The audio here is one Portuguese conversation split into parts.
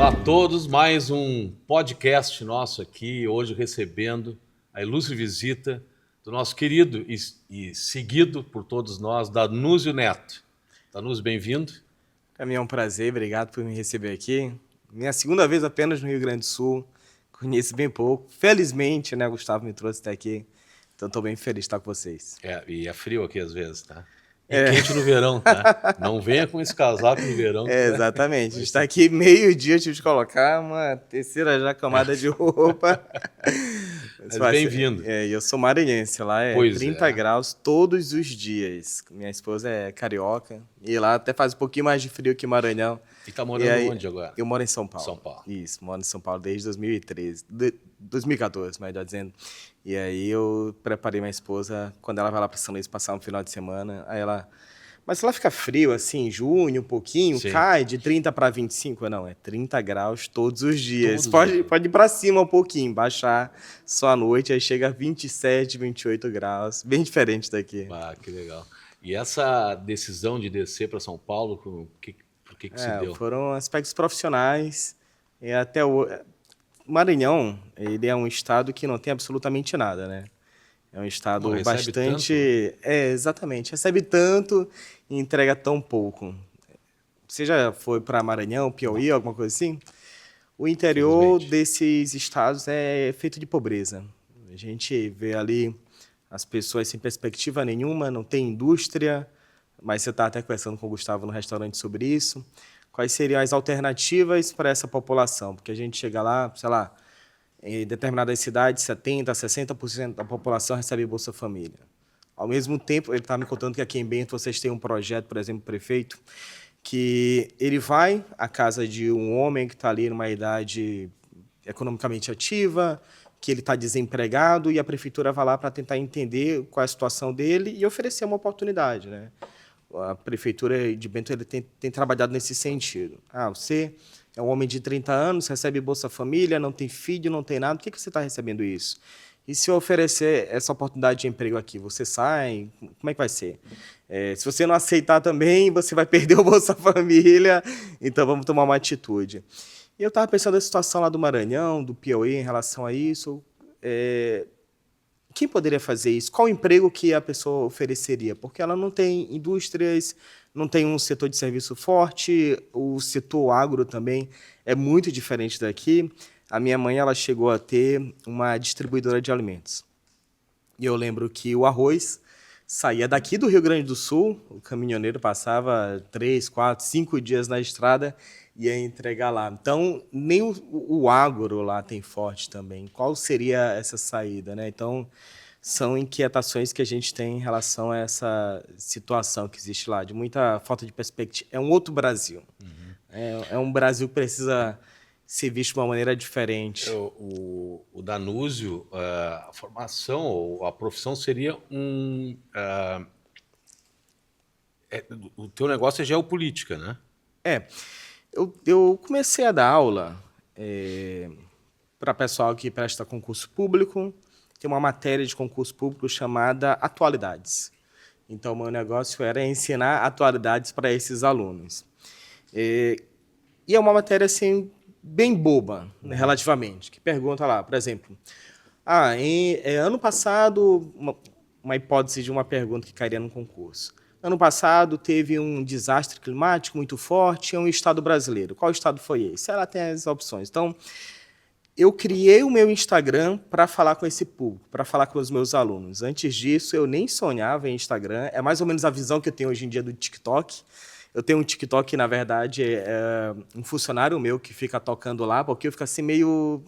Olá a todos, mais um podcast nosso aqui, hoje recebendo a ilustre visita do nosso querido e seguido por todos nós, Danúzio Neto. Danúzio, bem-vindo. Para mim é um prazer, obrigado por me receber aqui. Minha segunda vez apenas no Rio Grande do Sul, conheço bem pouco. Felizmente, né, Gustavo me trouxe até aqui, então estou bem feliz de estar com vocês. E é frio aqui às vezes, tá? E quente no verão, tá? Não venha com esse casaco no verão. Exatamente, a gente está aqui meio-dia, tive de colocar uma terceira já camada de roupa. Mas bem-vindo. Eu sou maranhense, lá é Pois 30 é. graus todos os dias. Minha esposa é carioca e lá até faz um pouquinho mais de frio que Maranhão. E tá morando onde agora? Eu moro em São Paulo. São Paulo. Isso, moro em São Paulo desde 2013, 2014, melhor dizendo. E aí eu preparei minha esposa, quando ela vai lá para São Luís passar um final de semana, aí ela... Mas se lá fica frio, assim, em junho, um pouquinho, Sim. cai de 30 para 25. Não, é 30 graus todos os dias. Todos os dias. Pode ir para cima um pouquinho, baixar só à noite, aí chega a 27, 28 graus. Bem diferente daqui. Ah, que legal. E essa decisão de descer para São Paulo, por que se deu? Foram aspectos profissionais. E até o Maranhão, ele é um estado que não tem absolutamente nada, né? É um estado Não recebe bastante... exatamente. Recebe tanto e entrega tão pouco. Você já foi para Maranhão, Piauí, alguma coisa assim? O interior Infelizmente. desses estados é feito de pobreza. A gente vê ali as pessoas sem perspectiva nenhuma, não tem indústria, mas você está até conversando com o Gustavo no restaurante sobre isso. Quais seriam as alternativas para essa população? Porque a gente chega lá, sei lá, em determinadas cidades, 70%, 60% da população recebe Bolsa Família. Ao mesmo tempo, ele está me contando que aqui em Bento vocês têm um projeto, por exemplo, prefeito, que ele vai à casa de um homem que está ali numa idade economicamente ativa, que ele está desempregado, e a prefeitura vai lá para tentar entender qual é a situação dele e oferecer uma oportunidade, né? A prefeitura de Bento ele tem trabalhado nesse sentido. Você é um homem de 30 anos, recebe Bolsa Família, não tem filho, não tem nada, por que você está recebendo isso? E se eu oferecer essa oportunidade de emprego aqui, você sai? Como é que vai ser? Se você não aceitar também, você vai perder o Bolsa Família, então vamos tomar uma atitude. E eu estava pensando na situação lá do Maranhão, do Piauí, em relação a isso. Quem poderia fazer isso? Qual emprego que a pessoa ofereceria? Porque ela não tem indústrias, não tem um setor de serviço forte, o setor agro também é muito diferente daqui. A minha mãe ela chegou a ter uma distribuidora de alimentos. E eu lembro que o arroz saía daqui do Rio Grande do Sul, o caminhoneiro passava 3, 4, 5 dias na estrada e ia entregar lá. Então, nem o agro lá tem forte também. Qual seria essa saída, né? Então, são inquietações que a gente tem em relação a essa situação que existe lá, de muita falta de perspectiva. É um outro Brasil. Uhum. É um Brasil que precisa ser visto de uma maneira diferente. O Danúzio, a formação ou a profissão seria o teu negócio é geopolítica, né? Eu comecei a dar aula para pessoal que presta concurso público. Tem uma matéria de concurso público chamada Atualidades. Então, meu negócio era ensinar atualidades para esses alunos. E é uma matéria assim, bem boba, né, relativamente, que pergunta lá, por exemplo, ano passado, uma hipótese de uma pergunta que cairia no concurso. Ano passado teve um desastre climático muito forte em um estado brasileiro. Qual estado foi esse? Ela tem as opções. Então, eu criei o meu Instagram para falar com esse público, para falar com os meus alunos. Antes disso, eu nem sonhava em Instagram. É mais ou menos a visão que eu tenho hoje em dia do TikTok. Eu tenho um TikTok que, na verdade, é um funcionário meu que fica tocando lá, porque eu fico assim meio...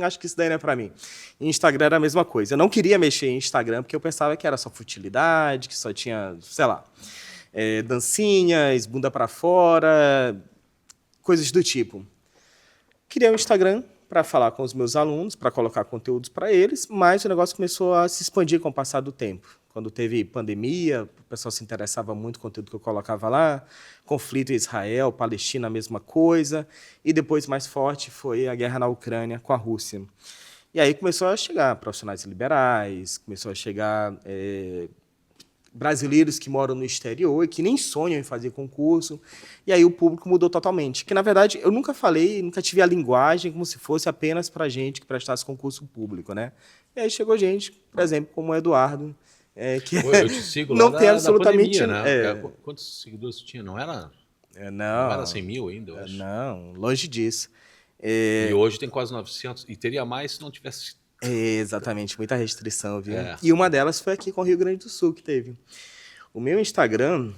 acho que isso daí não é para mim. E Instagram era a mesma coisa. Eu não queria mexer em Instagram, porque eu pensava que era só futilidade, que só tinha, sei lá, dancinhas, bunda para fora, coisas do tipo. Criei um Instagram para falar com os meus alunos, para colocar conteúdos para eles, mas o negócio começou a se expandir com o passar do tempo. Quando teve pandemia, o pessoal se interessava muito no conteúdo que eu colocava lá, conflito em Israel, Palestina, a mesma coisa, e depois, mais forte, foi a guerra na Ucrânia com a Rússia. E aí começou a chegar profissionais liberais, começou a chegar brasileiros que moram no exterior e que nem sonham em fazer concurso. E aí o público mudou totalmente. Que, na verdade, eu nunca falei, nunca tive a linguagem como se fosse apenas para gente que prestasse concurso público, né? E aí chegou gente, por exemplo, como o Eduardo, que Eu te sigo não lá tem da absolutamente... pandemia, né? Quantos seguidores você tinha? Não era não, 100 mil ainda, eu acho. não, longe disso. E hoje tem quase 900. E teria mais se não tivesse... Exatamente, muita restrição, viu? É. E uma delas foi aqui com o Rio Grande do Sul que teve. O meu Instagram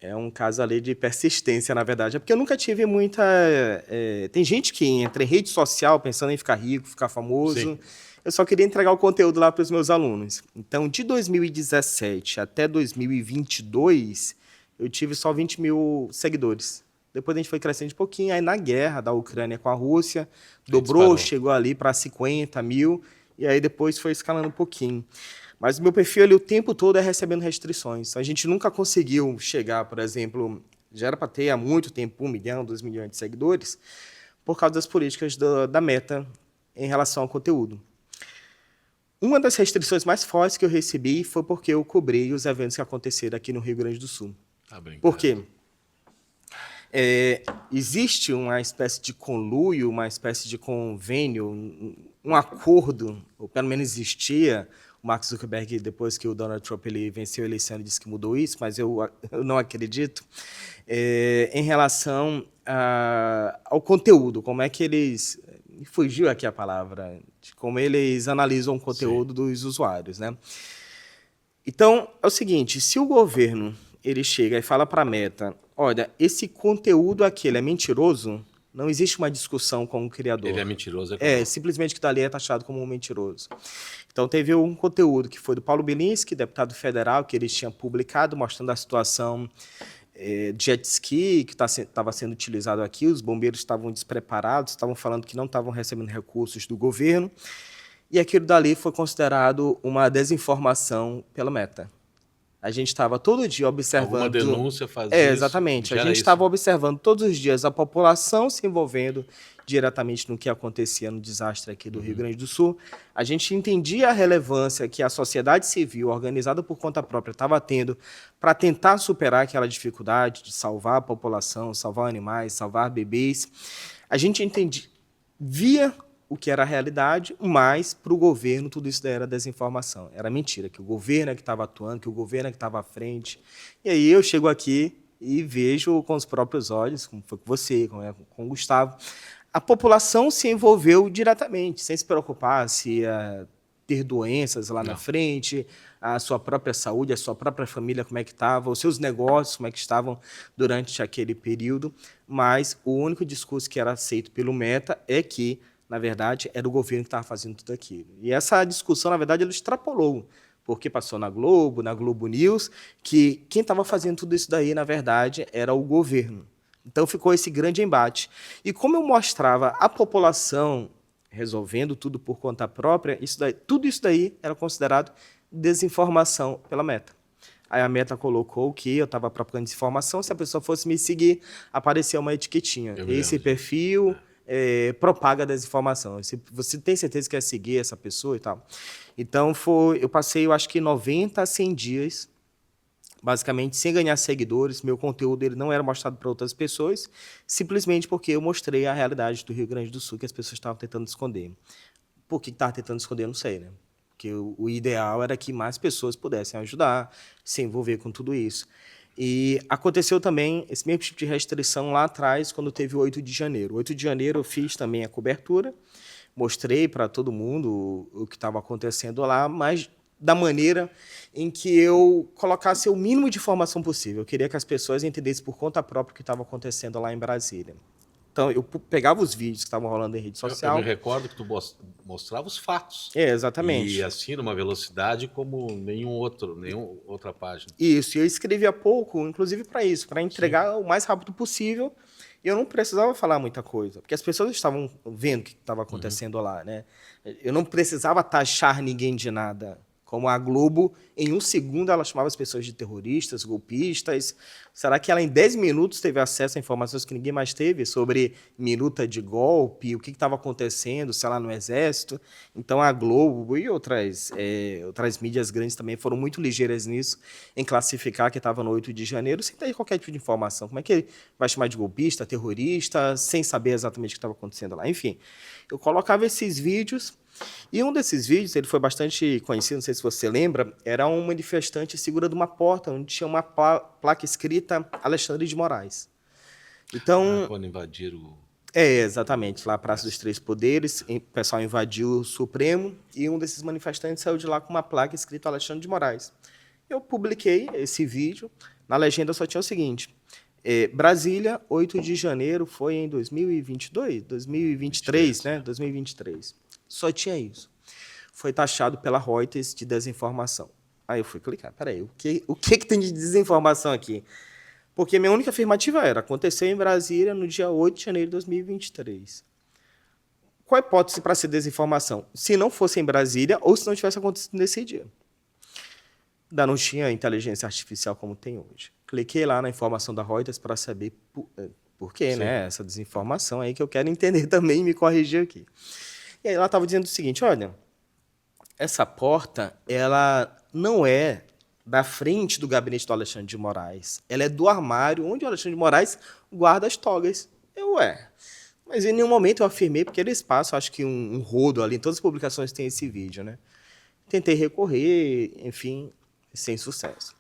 é um caso ali de persistência, na verdade. É porque eu nunca tive muita... tem gente que entra em rede social pensando em ficar rico, ficar famoso. Sim. Eu só queria entregar o conteúdo lá para os meus alunos. Então, de 2017 até 2022, eu tive só 20 mil seguidores. Depois a gente foi crescendo de pouquinho. Aí, na guerra da Ucrânia com a Rússia, dobrou, chegou ali para 50 mil. E aí, depois foi escalando um pouquinho. Mas o meu perfil ali, o tempo todo é recebendo restrições. A gente nunca conseguiu chegar, por exemplo, já era para ter há muito tempo 1 milhão, 2 milhões de seguidores, por causa das políticas da Meta em relação ao conteúdo. Uma das restrições mais fortes que eu recebi foi porque eu cobri os eventos que aconteceram aqui no Rio Grande do Sul. Tá brincando. Por quê? Existe uma espécie de conluio, uma espécie de convênio, um acordo, ou pelo menos existia. O Mark Zuckerberg, depois que o Donald Trump ele venceu a eleição, ele disse que mudou isso, mas eu não acredito, em relação ao conteúdo, como é que eles... Fugiu aqui a palavra, de como eles analisam o conteúdo dos usuários, né? Então, é o seguinte, se o governo ele chega e fala para a Meta, olha, esse conteúdo aqui ele é mentiroso, não existe uma discussão com o criador. Ele é mentiroso. Simplesmente que dali é taxado como um mentiroso. Então, teve um conteúdo que foi do Paulo Bilinski, deputado federal, que eles tinham publicado, mostrando a situação de jet ski que estava sendo utilizado aqui. Os bombeiros estavam despreparados, estavam falando que não estavam recebendo recursos do governo. E aquilo dali foi considerado uma desinformação pela Meta. A gente estava todo dia observando... Alguma denúncia faz isso? Exatamente. A gente estava observando todos os dias a população se envolvendo diretamente no que acontecia no desastre aqui do Rio Grande do Sul. A gente entendia a relevância que a sociedade civil, organizada por conta própria, estava tendo para tentar superar aquela dificuldade de salvar a população, salvar animais, salvar bebês. A gente via o que era a realidade, mas para o governo tudo isso daí era desinformação. Era mentira, que o governo é que estava atuando, que o governo é que estava à frente. E aí eu chego aqui e vejo com os próprios olhos, como foi com você, com o Gustavo, a população se envolveu diretamente, sem se preocupar se ia ter doenças lá na frente, a sua própria saúde, a sua própria família, como é que estava, os seus negócios, como é que estavam durante aquele período. Mas o único discurso que era aceito pelo Meta é que, na verdade, era o governo que estava fazendo tudo aquilo. E essa discussão, na verdade, ela extrapolou, porque passou na Globo News, que quem estava fazendo tudo isso daí, na verdade, era o governo. Então ficou esse grande embate. E como eu mostrava a população resolvendo tudo por conta própria, tudo isso daí era considerado desinformação pela Meta. Aí a Meta colocou que eu estava propagando desinformação, se a pessoa fosse me seguir, aparecia uma etiquetinha. Esse perfil propaga desinformação. Você tem certeza que quer seguir essa pessoa e tal? Então eu passei, eu acho que 90 a 100 dias basicamente sem ganhar seguidores. Meu conteúdo ele não era mostrado para outras pessoas, simplesmente porque eu mostrei a realidade do Rio Grande do Sul que as pessoas estavam tentando esconder. Por que estavam tentando esconder, eu não sei, né? Porque o ideal era que mais pessoas pudessem ajudar, se envolver com tudo isso. E aconteceu também esse mesmo tipo de restrição lá atrás, quando teve o 8 de janeiro. O 8 de janeiro eu fiz também a cobertura, mostrei para todo mundo o que estava acontecendo lá, mas da maneira em que eu colocasse o mínimo de informação possível. Eu queria que as pessoas entendessem por conta própria o que estava acontecendo lá em Brasília. Então, eu pegava os vídeos que estavam rolando em rede social. Eu me recordo que tu mostrava os fatos. Exatamente. E assim, numa velocidade como nenhuma outra página. Isso, e eu escrevia pouco, inclusive para isso, para entregar o mais rápido possível. E eu não precisava falar muita coisa, porque as pessoas estavam vendo o que estava acontecendo lá, né? Eu não precisava taxar ninguém de nada. Como a Globo, em um segundo, ela chamava as pessoas de terroristas, golpistas. Será que ela, em 10 minutos, teve acesso a informações que ninguém mais teve sobre minuta de golpe, o que estava acontecendo, sei lá, no Exército? Então, a Globo e outras mídias grandes também foram muito ligeiras nisso, em classificar que estava no 8 de janeiro, sem ter qualquer tipo de informação. Como é que ele vai chamar de golpista, terrorista, sem saber exatamente o que estava acontecendo lá? Enfim, eu colocava esses vídeos. E um desses vídeos, ele foi bastante conhecido, não sei se você lembra, era um manifestante segurando uma porta, onde tinha uma placa escrita Alexandre de Moraes. Então, quando invadiram exatamente, lá a Praça dos Três Poderes, o pessoal invadiu o Supremo, e um desses manifestantes saiu de lá com uma placa escrita Alexandre de Moraes. Eu publiquei esse vídeo, na legenda só tinha o seguinte: Brasília, 8 de janeiro, foi em 2022? 2023, né? 2023. Só tinha isso. Foi taxado pela Reuters de desinformação. Aí eu fui clicar, peraí, o que tem de desinformação aqui? Porque minha única afirmativa era: aconteceu em Brasília no dia 8 de janeiro de 2023. Qual a hipótese para ser desinformação? Se não fosse em Brasília ou se não tivesse acontecido nesse dia. Ainda não tinha inteligência artificial como tem hoje. Cliquei lá na informação da Reuters para saber por quê, né? Essa desinformação aí que eu quero entender também e me corrigir aqui. E aí ela estava dizendo o seguinte: olha, essa porta, ela não é da frente do gabinete do Alexandre de Moraes. Ela é do armário onde o Alexandre de Moraes guarda as togas. Mas em nenhum momento eu afirmei, porque eles passam, acho que um rodo ali, em todas as publicações tem esse vídeo, né? Tentei recorrer, enfim, sem sucesso.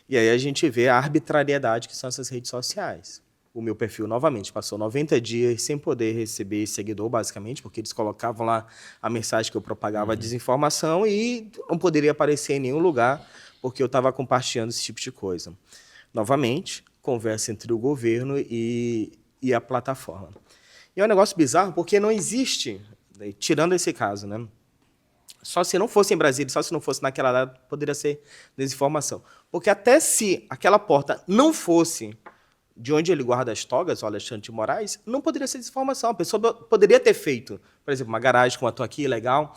E aí a gente vê a arbitrariedade que são essas redes sociais. O meu perfil, novamente, passou 90 dias sem poder receber seguidor, basicamente, porque eles colocavam lá a mensagem que eu propagava desinformação e não poderia aparecer em nenhum lugar, porque eu estava compartilhando esse tipo de coisa. Novamente, conversa entre o governo e a plataforma. E é um negócio bizarro, porque não existe, tirando esse caso, né? Só se não fosse em Brasília, só se não fosse naquela data, poderia ser desinformação. Porque até se aquela porta não fosse de onde ele guarda as togas, o Alexandre de Moraes, não poderia ser desinformação. A pessoa poderia ter feito, por exemplo, uma garagem como a tua aqui, legal.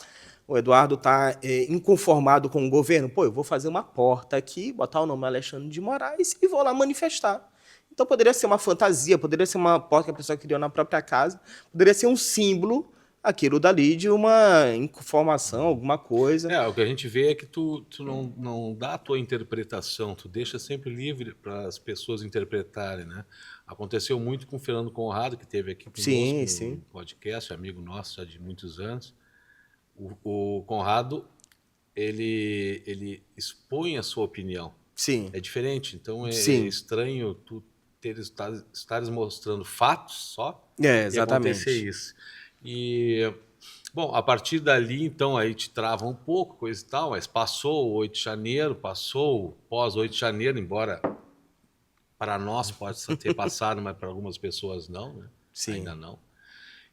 O Eduardo está inconformado com o governo. Pô, eu vou fazer uma porta aqui, botar o nome Alexandre de Moraes e vou lá manifestar. Então poderia ser uma fantasia, poderia ser uma porta que a pessoa criou na própria casa, poderia ser um símbolo, aquilo dali, de uma informação, alguma coisa. O que a gente vê é que tu não dá a tua interpretação, tu deixa sempre livre para as pessoas interpretarem, né? Aconteceu muito com o Fernando Conrado, que esteve aqui conosco no podcast, amigo nosso já de muitos anos. O Conrado, ele expõe a sua opinião. Sim. É diferente, então é estranho tu estares mostrando fatos só exatamente. E acontecer isso. E, bom, a partir dali, então, aí te trava um pouco, coisa e tal, mas passou o 8 de janeiro, passou o pós 8 de janeiro, embora para nós possa ter passado, mas para algumas pessoas não, né? Sim. Ainda não.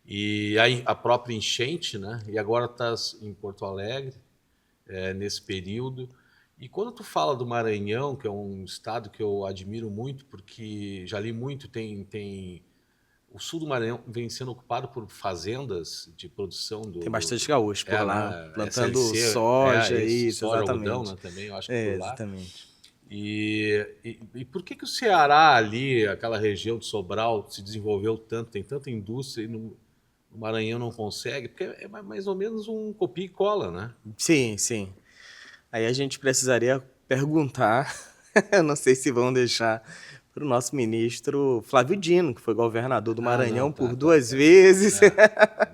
E aí a própria enchente, né? E agora estás em Porto Alegre, nesse período. E quando tu fala do Maranhão, que é um estado que eu admiro muito, porque já li muito, o sul do Maranhão vem sendo ocupado por fazendas de produção Tem bastante gaúcho por lá, plantando SLC, soja, isso, soja, exatamente. algodão, né, também, eu acho que por lá. Exatamente. E por que o Ceará ali, aquela região de Sobral, se desenvolveu tanto, tem tanta indústria e no Maranhão não consegue? Porque é mais ou menos um copia e cola, né? Sim, sim. Aí a gente precisaria perguntar, eu não sei se vão deixar, para o nosso ministro Flávio Dino, que foi governador do Maranhão por 2 vezes.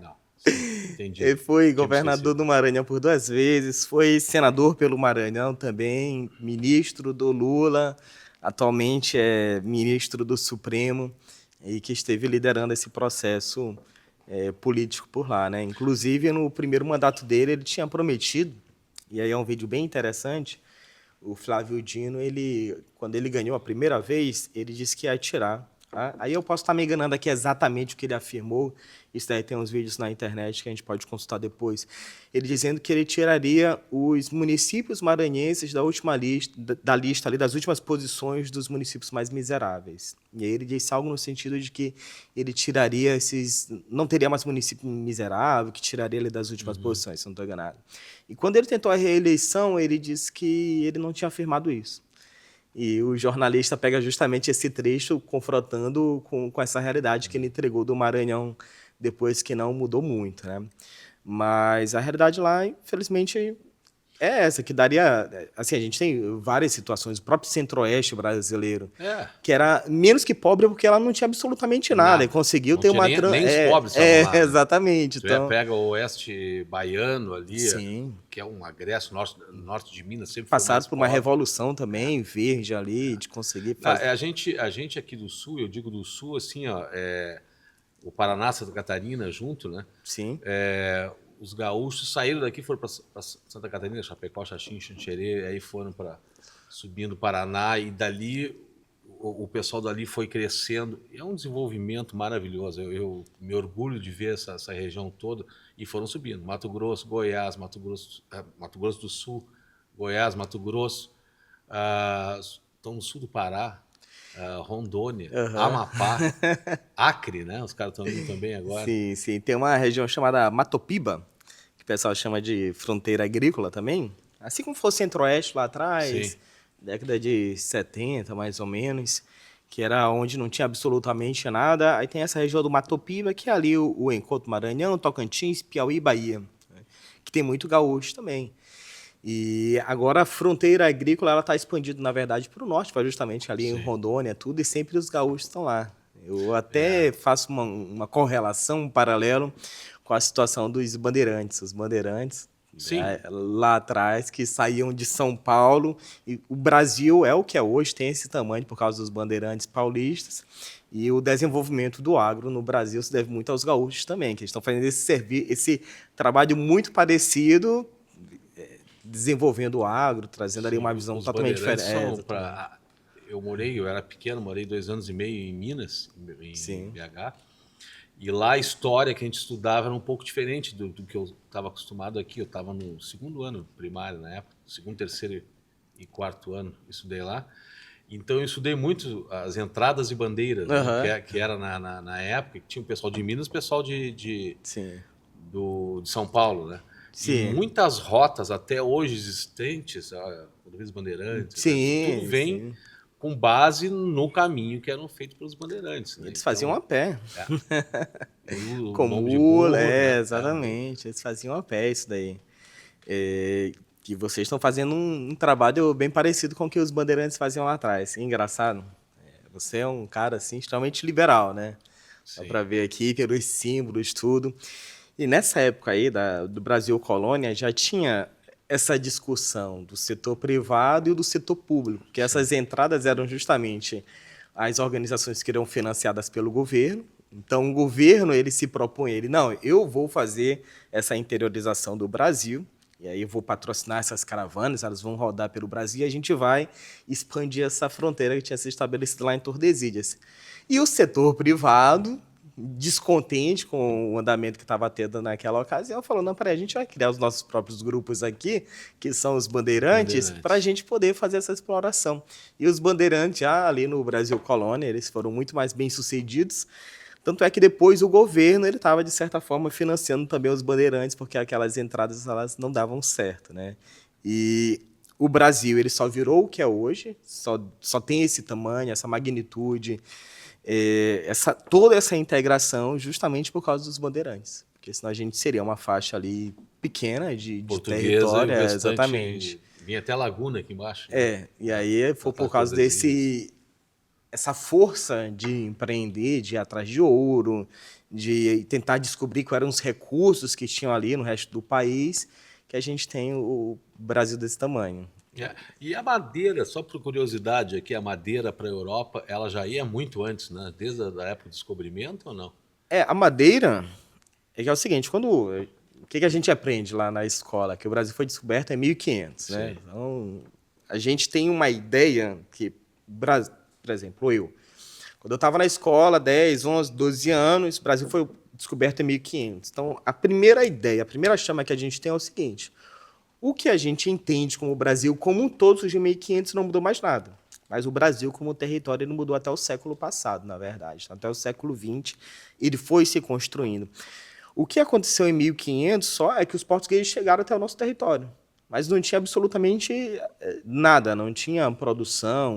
Não, sim, entendi. Ele foi governador do Maranhão por 2 vezes, foi senador pelo Maranhão também, ministro do Lula, atualmente é ministro do Supremo, e que esteve liderando esse processo político por lá, né? Inclusive, no primeiro mandato dele, ele tinha prometido, e aí é um vídeo bem interessante, o Flávio Dino, quando ele ganhou a primeira vez, ele disse que ia tirar Tá? Aí eu posso estar me enganando aqui exatamente o que ele afirmou. Isso daí tem uns vídeos na internet que a gente pode consultar depois. Ele dizendo que ele tiraria os municípios maranhenses da última lista, da lista ali, das últimas posições dos municípios mais miseráveis. E aí ele disse algo no sentido de que ele tiraria esses... Não teria mais município miserável, que tiraria ele das últimas posições, se não estou enganado. E quando ele tentou a reeleição, ele disse que ele não tinha afirmado isso. E o jornalista pega justamente esse trecho confrontando com essa realidade que ele entregou do Maranhão depois, que não mudou muito, né? Mas a realidade lá, infelizmente, é essa, que daria... Assim, a gente tem várias situações, o próprio Centro-Oeste brasileiro, que era menos que pobre porque ela não tinha absolutamente nada, e conseguiu ter uma... Nem os pobres estavam lá, né? Exatamente. Então, pega o Oeste Baiano ali, sim, que é um agreste, norte de Minas sempre passado por uma pobre. Revolução também, verde ali, de conseguir fazer... A gente aqui do Sul, eu digo do Sul, assim, ó, o Paraná, Santa Catarina junto, né? Sim. Os gaúchos saíram daqui, foram para Santa Catarina, Chapecó, Xaxim, Xanxerê, aí foram para subindo o Paraná, e dali o pessoal dali foi crescendo. É um desenvolvimento maravilhoso. Eu me orgulho de ver essa região toda, e foram subindo. Mato Grosso, Goiás, Mato Grosso do Sul, Goiás, Mato Grosso, estão no sul do Pará, Rondônia, Amapá, Acre, né? Os caras estão indo também agora. Sim, sim. Tem uma região chamada Matopiba, que o pessoal chama de fronteira agrícola também. Assim como fosse Centro-Oeste lá atrás, Sim. década de 70, mais ou menos, que era onde não tinha absolutamente nada. Aí tem essa região do Matopiba, que é ali o encontro Maranhão, Tocantins, Piauí e Bahia, né? Que tem muito gaúcho também. E agora a fronteira agrícola ela está expandindo, na verdade, para o norte, para justamente ali em Rondônia, tudo, e sempre os gaúchos estão lá. Eu até faço uma correlação, um paralelo com a situação dos bandeirantes. Os bandeirantes, lá atrás, que saíam de São Paulo, e o Brasil é o que é hoje, tem esse tamanho por causa dos bandeirantes paulistas, e o desenvolvimento do agro no Brasil se deve muito aos gaúchos também, que estão fazendo esse trabalho muito parecido, desenvolvendo o agro, trazendo ali uma visão totalmente diferente. Eu era pequeno, morei 2 anos e meio em Minas, em BH, e lá a história que a gente estudava era um pouco diferente do que eu estava acostumado aqui. Eu estava no 2º ano primário na época, 2º, 3º e 4º ano, estudei lá. Então eu estudei muito as entradas e bandeiras, né, que era na época, que tinha o pessoal de Minas, o pessoal de São Paulo, né? Sim. E muitas rotas até hoje existentes, Rodovias Bandeirantes, tudo vem com base no caminho que eram feitos pelos bandeirantes. Né? Eles faziam a pé. Com mula, né? Exatamente. Eles faziam a pé isso daí. Que vocês estão fazendo um trabalho bem parecido com o que os bandeirantes faziam lá atrás. Engraçado. Você é um cara assim, extremamente liberal, né? Dá para ver aqui pelos símbolos, tudo. E nessa época aí do Brasil Colônia já tinha essa discussão do setor privado e do setor público, que essas entradas eram justamente as organizações que eram financiadas pelo governo. Então o governo ele se propõe, não, eu vou fazer essa interiorização do Brasil, e aí eu vou patrocinar essas caravanas, elas vão rodar pelo Brasil e a gente vai expandir essa fronteira que tinha sido estabelecida lá em Tordesilhas. E o setor privado, descontente com o andamento que estava tendo naquela ocasião, falou, não, peraí, a gente vai criar os nossos próprios grupos aqui, que são os bandeirantes, para a gente poder fazer essa exploração. E os bandeirantes, já ali no Brasil Colônia, eles foram muito mais bem-sucedidos, tanto é que depois o governo ele estava, de certa forma, financiando também os bandeirantes, porque aquelas entradas elas não davam certo, né? E o Brasil ele só virou o que é hoje, só tem esse tamanho, essa magnitude, toda essa integração justamente por causa dos bandeirantes, porque senão a gente seria uma faixa ali pequena de território, exatamente. Vinha até Laguna aqui embaixo. E aí foi por causa essa força de empreender, de ir atrás de ouro, de tentar descobrir quais eram os recursos que tinham ali no resto do país, que a gente tem o Brasil desse tamanho. E a madeira, só por curiosidade aqui, a madeira para a Europa, ela já ia muito antes, né? Desde a época do descobrimento ou não? A madeira é o seguinte, o que a gente aprende lá na escola? Que o Brasil foi descoberto em 1500, né? Então, a gente tem uma ideia que, por exemplo, Quando eu estava na escola, 10, 11, 12 anos, o Brasil foi descoberto em 1500. Então, a primeira ideia, a primeira chama que a gente tem é o seguinte: o que a gente entende como o Brasil como um todo surgiu em 1500 não mudou mais nada. Mas o Brasil como território não mudou até o século passado, na verdade. Até o século XX ele foi se construindo. O que aconteceu em 1500 só é que os portugueses chegaram até o nosso território. Mas não tinha absolutamente nada, não tinha produção,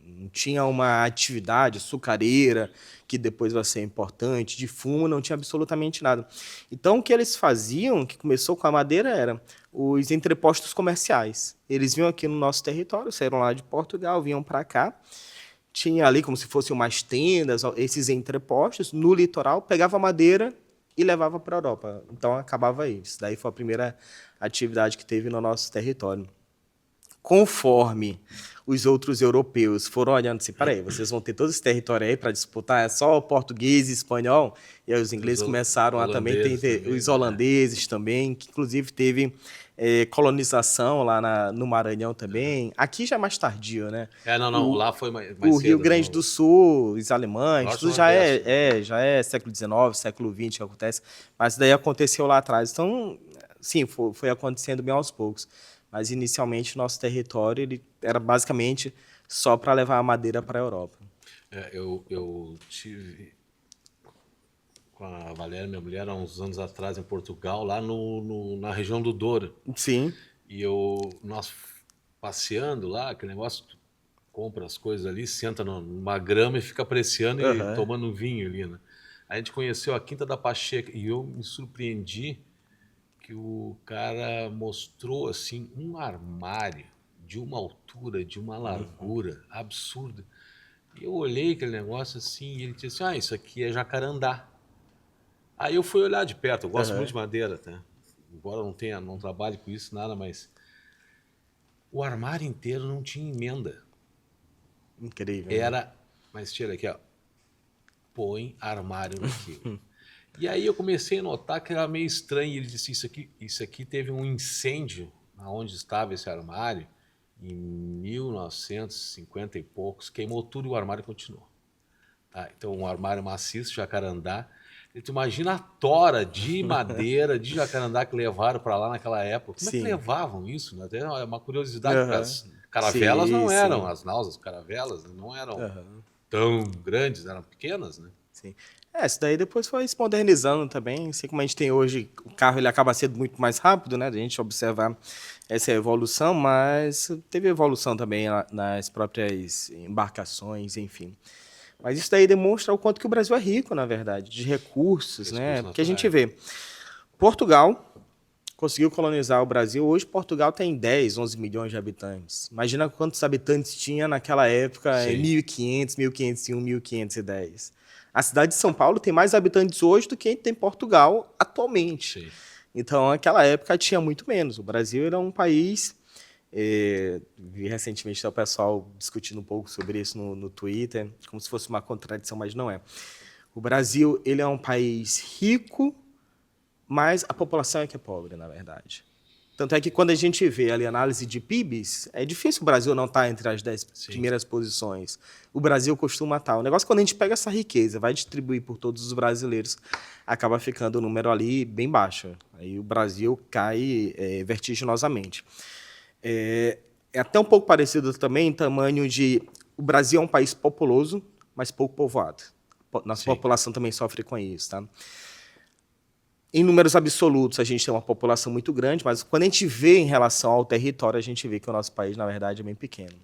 não tinha uma atividade açucareira, que depois vai ser importante, de fumo, não tinha absolutamente nada. Então, o que eles faziam, que começou com a madeira, era os entrepostos comerciais. Eles vinham aqui no nosso território, saíram lá de Portugal, vinham para cá, tinha ali como se fossem umas tendas, esses entrepostos, no litoral, pegava madeira e levava para a Europa. Então, acabava aí. Isso daí foi a primeira atividade que teve no nosso território. Conforme os outros europeus foram olhando assim, peraí, vocês vão ter todo esse território aí para disputar, é só português e espanhol? E aí os ingleses começaram a também ter os holandeses também, que inclusive teve colonização lá no Maranhão também. Aqui já é mais tardio, né? Não, lá foi mais o cedo. Rio Grande do Sul, os alemães, tudo já já é século XIX, século XX que acontece, mas daí aconteceu lá atrás. Então, sim, foi acontecendo bem aos poucos. Mas, inicialmente, nosso território ele era basicamente só para levar a madeira para a Europa. Eu tive com a Valéria, minha mulher, há uns anos atrás, em Portugal, lá na região do Douro. Sim. E nós passeando lá, aquele negócio, tu compra as coisas ali, senta numa grama e fica apreciando e tomando um vinho ali, né? A gente conheceu a Quinta da Pacheca e eu me surpreendi que o cara mostrou assim um armário de uma altura, de uma largura absurda. E eu olhei aquele negócio assim e ele disse assim, isso aqui é jacarandá. Aí eu fui olhar de perto, eu gosto muito de madeira, tá? Embora não trabalhe com isso, nada, mas o armário inteiro não tinha emenda. Incrível. Mas tira aqui, ó, põe armário naquilo. E aí eu comecei a notar que era meio estranho. Ele disse, isso aqui teve um incêndio onde estava esse armário em 1950 e poucos, queimou tudo e o armário continuou. Tá? Então, um armário maciço, jacarandá. Tu imagina a tora de madeira, de jacarandá que levaram para lá naquela época. Como é que levavam isso? Né? Até é uma curiosidade, porque as caravelas não eram, as naus, as caravelas não eram tão grandes, eram pequenas, né? Sim. Isso daí depois foi se modernizando também. Assim como a gente tem hoje, o carro ele acaba sendo muito mais rápido, né? A gente observar essa evolução, mas teve evolução também nas próprias embarcações, enfim. Mas isso daí demonstra o quanto que o Brasil é rico, na verdade, de recursos, né? Porque a gente vê, Portugal conseguiu colonizar o Brasil. Hoje, Portugal tem 10, 11 milhões de habitantes. Imagina quantos habitantes tinha naquela época, em 1500, 1501, 1510. A cidade de São Paulo tem mais habitantes hoje do que tem Portugal atualmente. Sim. Então, naquela época, tinha muito menos. O Brasil era um país... vi recentemente o pessoal discutindo um pouco sobre isso no Twitter, como se fosse uma contradição, mas não é. O Brasil ele é um país rico, mas a população é que é pobre, na verdade. Tanto é que quando a gente vê ali a análise de PIBs, é difícil o Brasil não estar entre as 10 primeiras posições. O Brasil costuma estar. O negócio é quando a gente pega essa riqueza, vai distribuir por todos os brasileiros, acaba ficando o número ali bem baixo. Aí o Brasil cai vertiginosamente. É até um pouco parecido também em tamanho de... O Brasil é um país populoso, mas pouco povoado. Nossa população também sofre com isso, tá? Em números absolutos, a gente tem uma população muito grande, mas quando a gente vê em relação ao território, a gente vê que o nosso país, na verdade, é bem pequeno.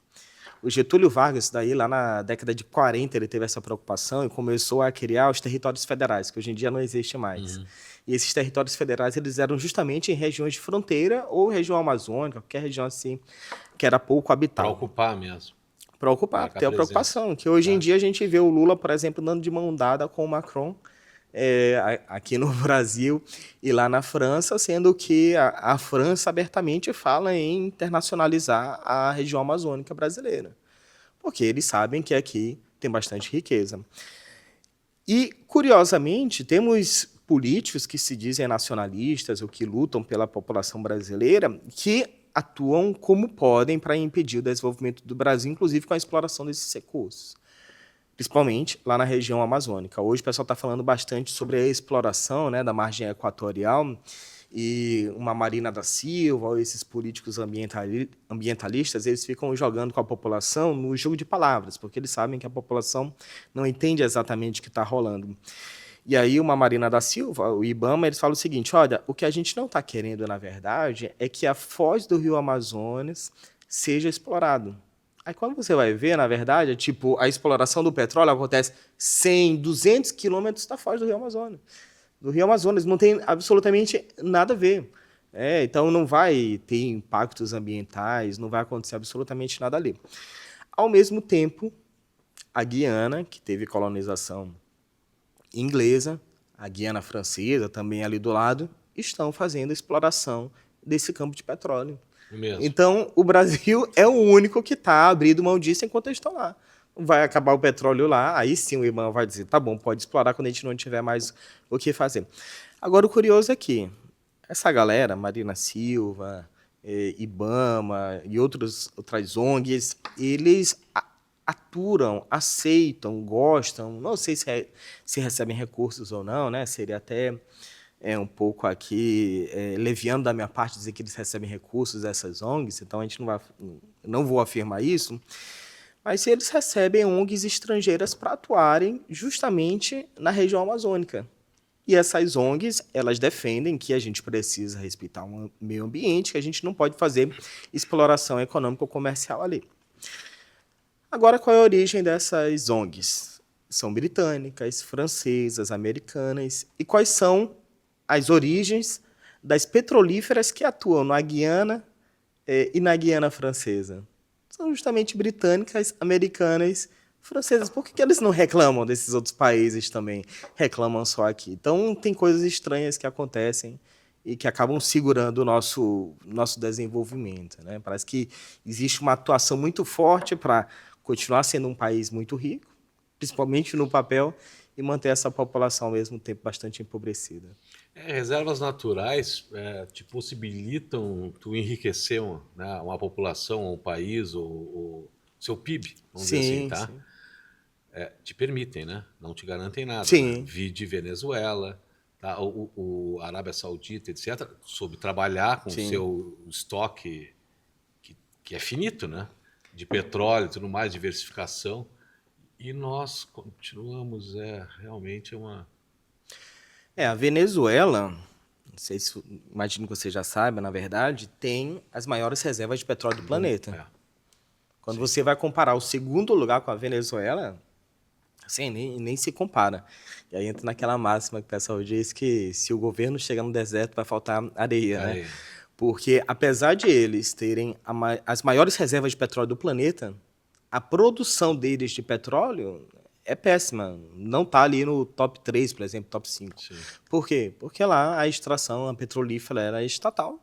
O Getúlio Vargas, daí, lá na década de 40, ele teve essa preocupação e começou a criar os territórios federais, que hoje em dia não existe mais. E esses territórios federais eles eram justamente em regiões de fronteira ou região amazônica, qualquer região assim, que era pouco habitada. Para ocupar mesmo. Para ocupar, ter a preocupação. Que hoje em dia a gente vê o Lula, por exemplo, dando de mão dada com o Macron, aqui no Brasil e lá na França, sendo que a França abertamente fala em internacionalizar a região amazônica brasileira, porque eles sabem que aqui tem bastante riqueza. E, curiosamente, temos políticos que se dizem nacionalistas ou que lutam pela população brasileira que atuam como podem para impedir o desenvolvimento do Brasil, inclusive com a exploração desses recursos. principalmente lá na região amazônica. Hoje o pessoal está falando bastante sobre a exploração, né, da margem equatorial, e uma Marina da Silva, ou esses políticos ambientalistas, eles ficam jogando com a população no jogo de palavras, porque eles sabem que a população não entende exatamente o que está rolando. E aí uma Marina da Silva, o IBAMA, eles falam o seguinte: olha, o que a gente não está querendo, na verdade, é que a foz do Rio Amazonas seja explorado. Aí quando você vai ver, na verdade, tipo, a exploração do petróleo acontece 100, 200 quilômetros da foz do Rio Amazonas. Do Rio Amazonas, não tem absolutamente nada a ver. Então não vai ter impactos ambientais, não vai acontecer absolutamente nada ali. Ao mesmo tempo, a Guiana, que teve colonização inglesa, a Guiana francesa, também ali do lado, estão fazendo exploração desse campo de petróleo. Mesmo. Então, o Brasil é o único que está abrindo mão disso enquanto eles estão lá. Vai acabar o petróleo lá, aí sim o IBAMA vai dizer, tá bom, pode explorar quando a gente não tiver mais o que fazer. Agora, o curioso é que essa galera, Marina Silva, IBAMA e outras ONGs, eles aturam, aceitam, gostam, não sei se recebem recursos ou não, né? Seria até um pouco aqui leviano da minha parte dizer que eles recebem recursos dessas ONGs, então a gente não vou afirmar isso, mas se eles recebem ONGs estrangeiras para atuarem justamente na região amazônica. E essas ONGs, elas defendem que a gente precisa respeitar o meio ambiente, que a gente não pode fazer exploração econômica ou comercial ali. Agora, qual é a origem dessas ONGs? São britânicas, francesas, americanas. E quais são as origens das petrolíferas que atuam na Guiana e na Guiana francesa? São justamente britânicas, americanas, francesas. Por que eles não reclamam desses outros países também? Reclamam só aqui. Então, tem coisas estranhas que acontecem e que acabam segurando o nosso desenvolvimento, né? Parece que existe uma atuação muito forte para continuar sendo um país muito rico, principalmente no papel, e manter essa população ao mesmo tempo bastante empobrecida. Reservas naturais te possibilitam tu enriquecer uma população, um país, o seu PIB, vamos dizer assim, tá? Sim. Te permitem, né? Não te garantem nada. Sim. Né? Vide Venezuela, tá? O Arábia Saudita, etc., soube trabalhar com o seu estoque, que é finito, né? De petróleo e tudo mais, diversificação. E nós continuamos, realmente uma... A Venezuela, não sei se, imagino que você já saiba, na verdade, tem as maiores reservas de petróleo do planeta. Quando você vai comparar o segundo lugar com a Venezuela, assim, nem se compara. E aí entra naquela máxima que o pessoal diz que se o governo chegar no deserto vai faltar areia, né? Porque apesar de eles terem as maiores reservas de petróleo do planeta, a produção deles de petróleo é péssima. Não está ali no top 3, por exemplo, top 5. Sim. Por quê? Porque lá a extração, a petrolífera era estatal.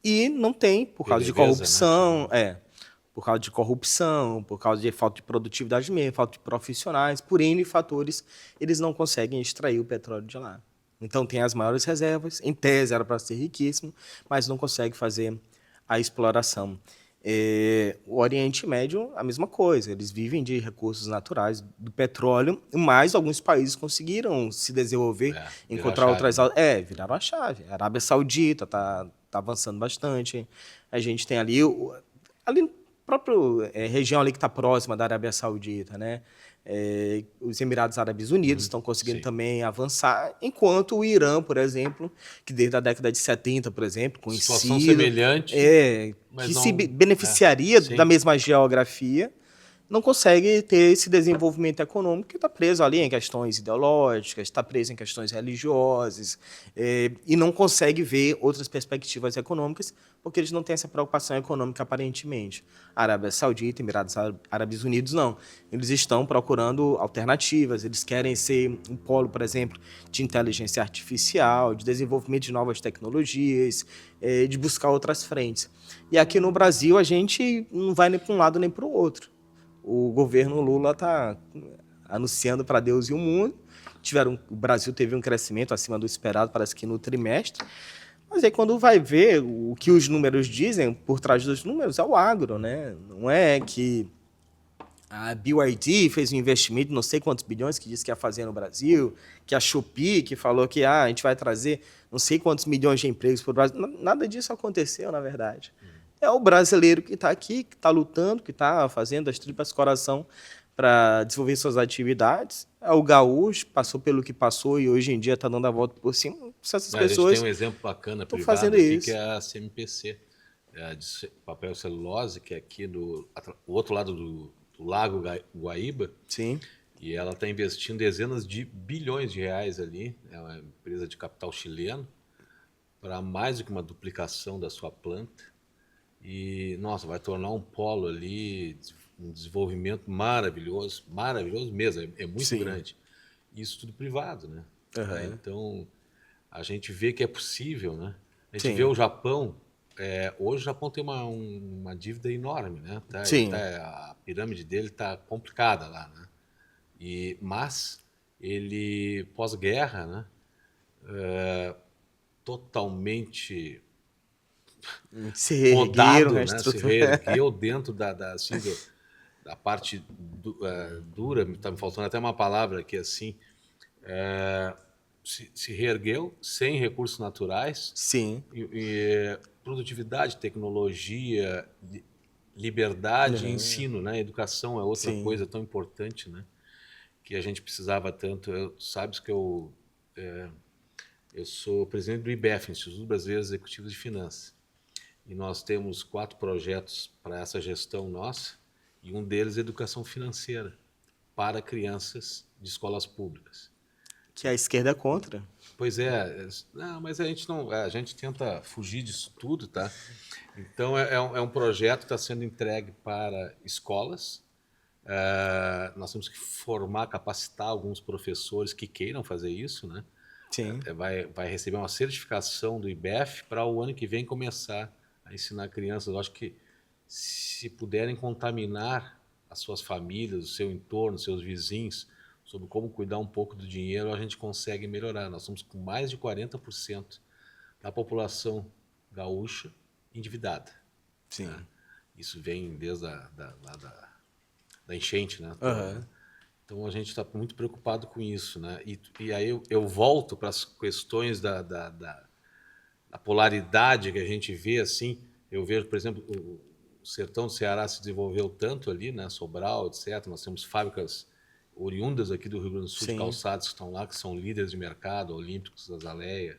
E não tem, por causa de corrupção, né? Por causa de corrupção, por causa de falta de produtividade mesmo, falta de profissionais, por N fatores, eles não conseguem extrair o petróleo de lá. Então tem as maiores reservas, em tese era para ser riquíssimo, mas não consegue fazer a exploração. O Oriente Médio, a mesma coisa, eles vivem de recursos naturais, do petróleo, mas alguns países conseguiram se desenvolver, encontrar outras... viraram a chave. A Arábia Saudita está avançando bastante. A gente tem ali no próprio região ali que está próxima da Arábia Saudita, né? Os Emirados Árabes Unidos estão conseguindo também avançar, enquanto o Irã, por exemplo, que desde a década de 70, por exemplo, conhecido... Situação semelhante. que se beneficiaria da mesma geografia, não consegue ter esse desenvolvimento econômico que está preso ali em questões ideológicas, está preso em questões religiosas, e não consegue ver outras perspectivas econômicas, porque eles não têm essa preocupação econômica, aparentemente. A Arábia Saudita, Emirados Árabes Unidos, não. Eles estão procurando alternativas, eles querem ser um polo, por exemplo, de inteligência artificial, de desenvolvimento de novas tecnologias, de buscar outras frentes. E aqui no Brasil, a gente não vai nem para um lado nem para o outro. O governo Lula está anunciando para Deus e o mundo. O Brasil teve um crescimento acima do esperado, parece que no trimestre. Mas aí quando vai ver o que os números dizem, por trás dos números, é o agro, né? Não é que A BYD fez um investimento de não sei quantos bilhões que disse que ia fazer no Brasil, que a Shopee que falou que a gente vai trazer não sei quantos milhões de empregos para o Brasil. Nada disso aconteceu, na verdade. É o brasileiro que está aqui, que está lutando, que está fazendo as tripas coração para desenvolver suas atividades. É o gaúcho, passou pelo que passou e hoje em dia está dando a volta por cima. Essas A pessoas gente tem um exemplo bacana estão privado fazendo aqui, isso. que é a CMPC, de papel celulose, que é aqui do outro lado do Lago Guaíba, Sim, e ela está investindo dezenas de bilhões de reais ali, é uma empresa de capital chileno, para mais do que uma duplicação da sua planta. E, nossa, vai tornar um polo ali, um desenvolvimento maravilhoso, maravilhoso mesmo, é muito sim. grande. Isso tudo privado, né? Aham. Então, a gente vê que é possível, né? A gente Sim. vê o Japão, hoje o Japão tem uma dívida enorme, né? Sim. A pirâmide dele está complicada lá, né? Mas ele, pós-guerra, né? Totalmente Se reergueram, podado, né? Se reestruturaram. reergueu dentro assim, da parte dura, está me faltando até uma palavra aqui assim, se reergueu sem recursos naturais, Sim. e produtividade, tecnologia, liberdade e Uhum. ensino, né? Educação é outra Sim. coisa tão importante, né? Que a gente precisava tanto. Sabes que eu sou presidente do IBEF, Instituto Brasileiro Executivo de Finanças, e nós temos 4 projetos para essa gestão nossa, e um deles é educação financeira para crianças de escolas públicas. Que a esquerda é contra. Pois é, não, mas a gente tenta fugir disso tudo, tá? Então é um projeto que está sendo entregue para escolas. Nós temos que formar, capacitar alguns professores que queiram fazer isso, né? Sim. Vai receber uma certificação do IBEF para o ano que vem começar a ensinar crianças. Eu acho que se puderem contaminar as suas famílias, o seu entorno, os seus vizinhos, sobre como cuidar um pouco do dinheiro, a gente consegue melhorar. Nós estamos com mais de 40% da população gaúcha endividada. Sim. Né? Isso vem desde da enchente, né? Uhum. Então a gente está muito preocupado com isso, né? E aí eu volto para as questões da polaridade que a gente vê assim. Eu vejo, por exemplo, o sertão do Ceará se desenvolveu tanto ali, né? Sobral, etc. Nós temos fábricas oriundas aqui do Rio Grande do Sul, Sim. de calçados que estão lá, que são líderes de mercado, Olímpicos da Zaleia,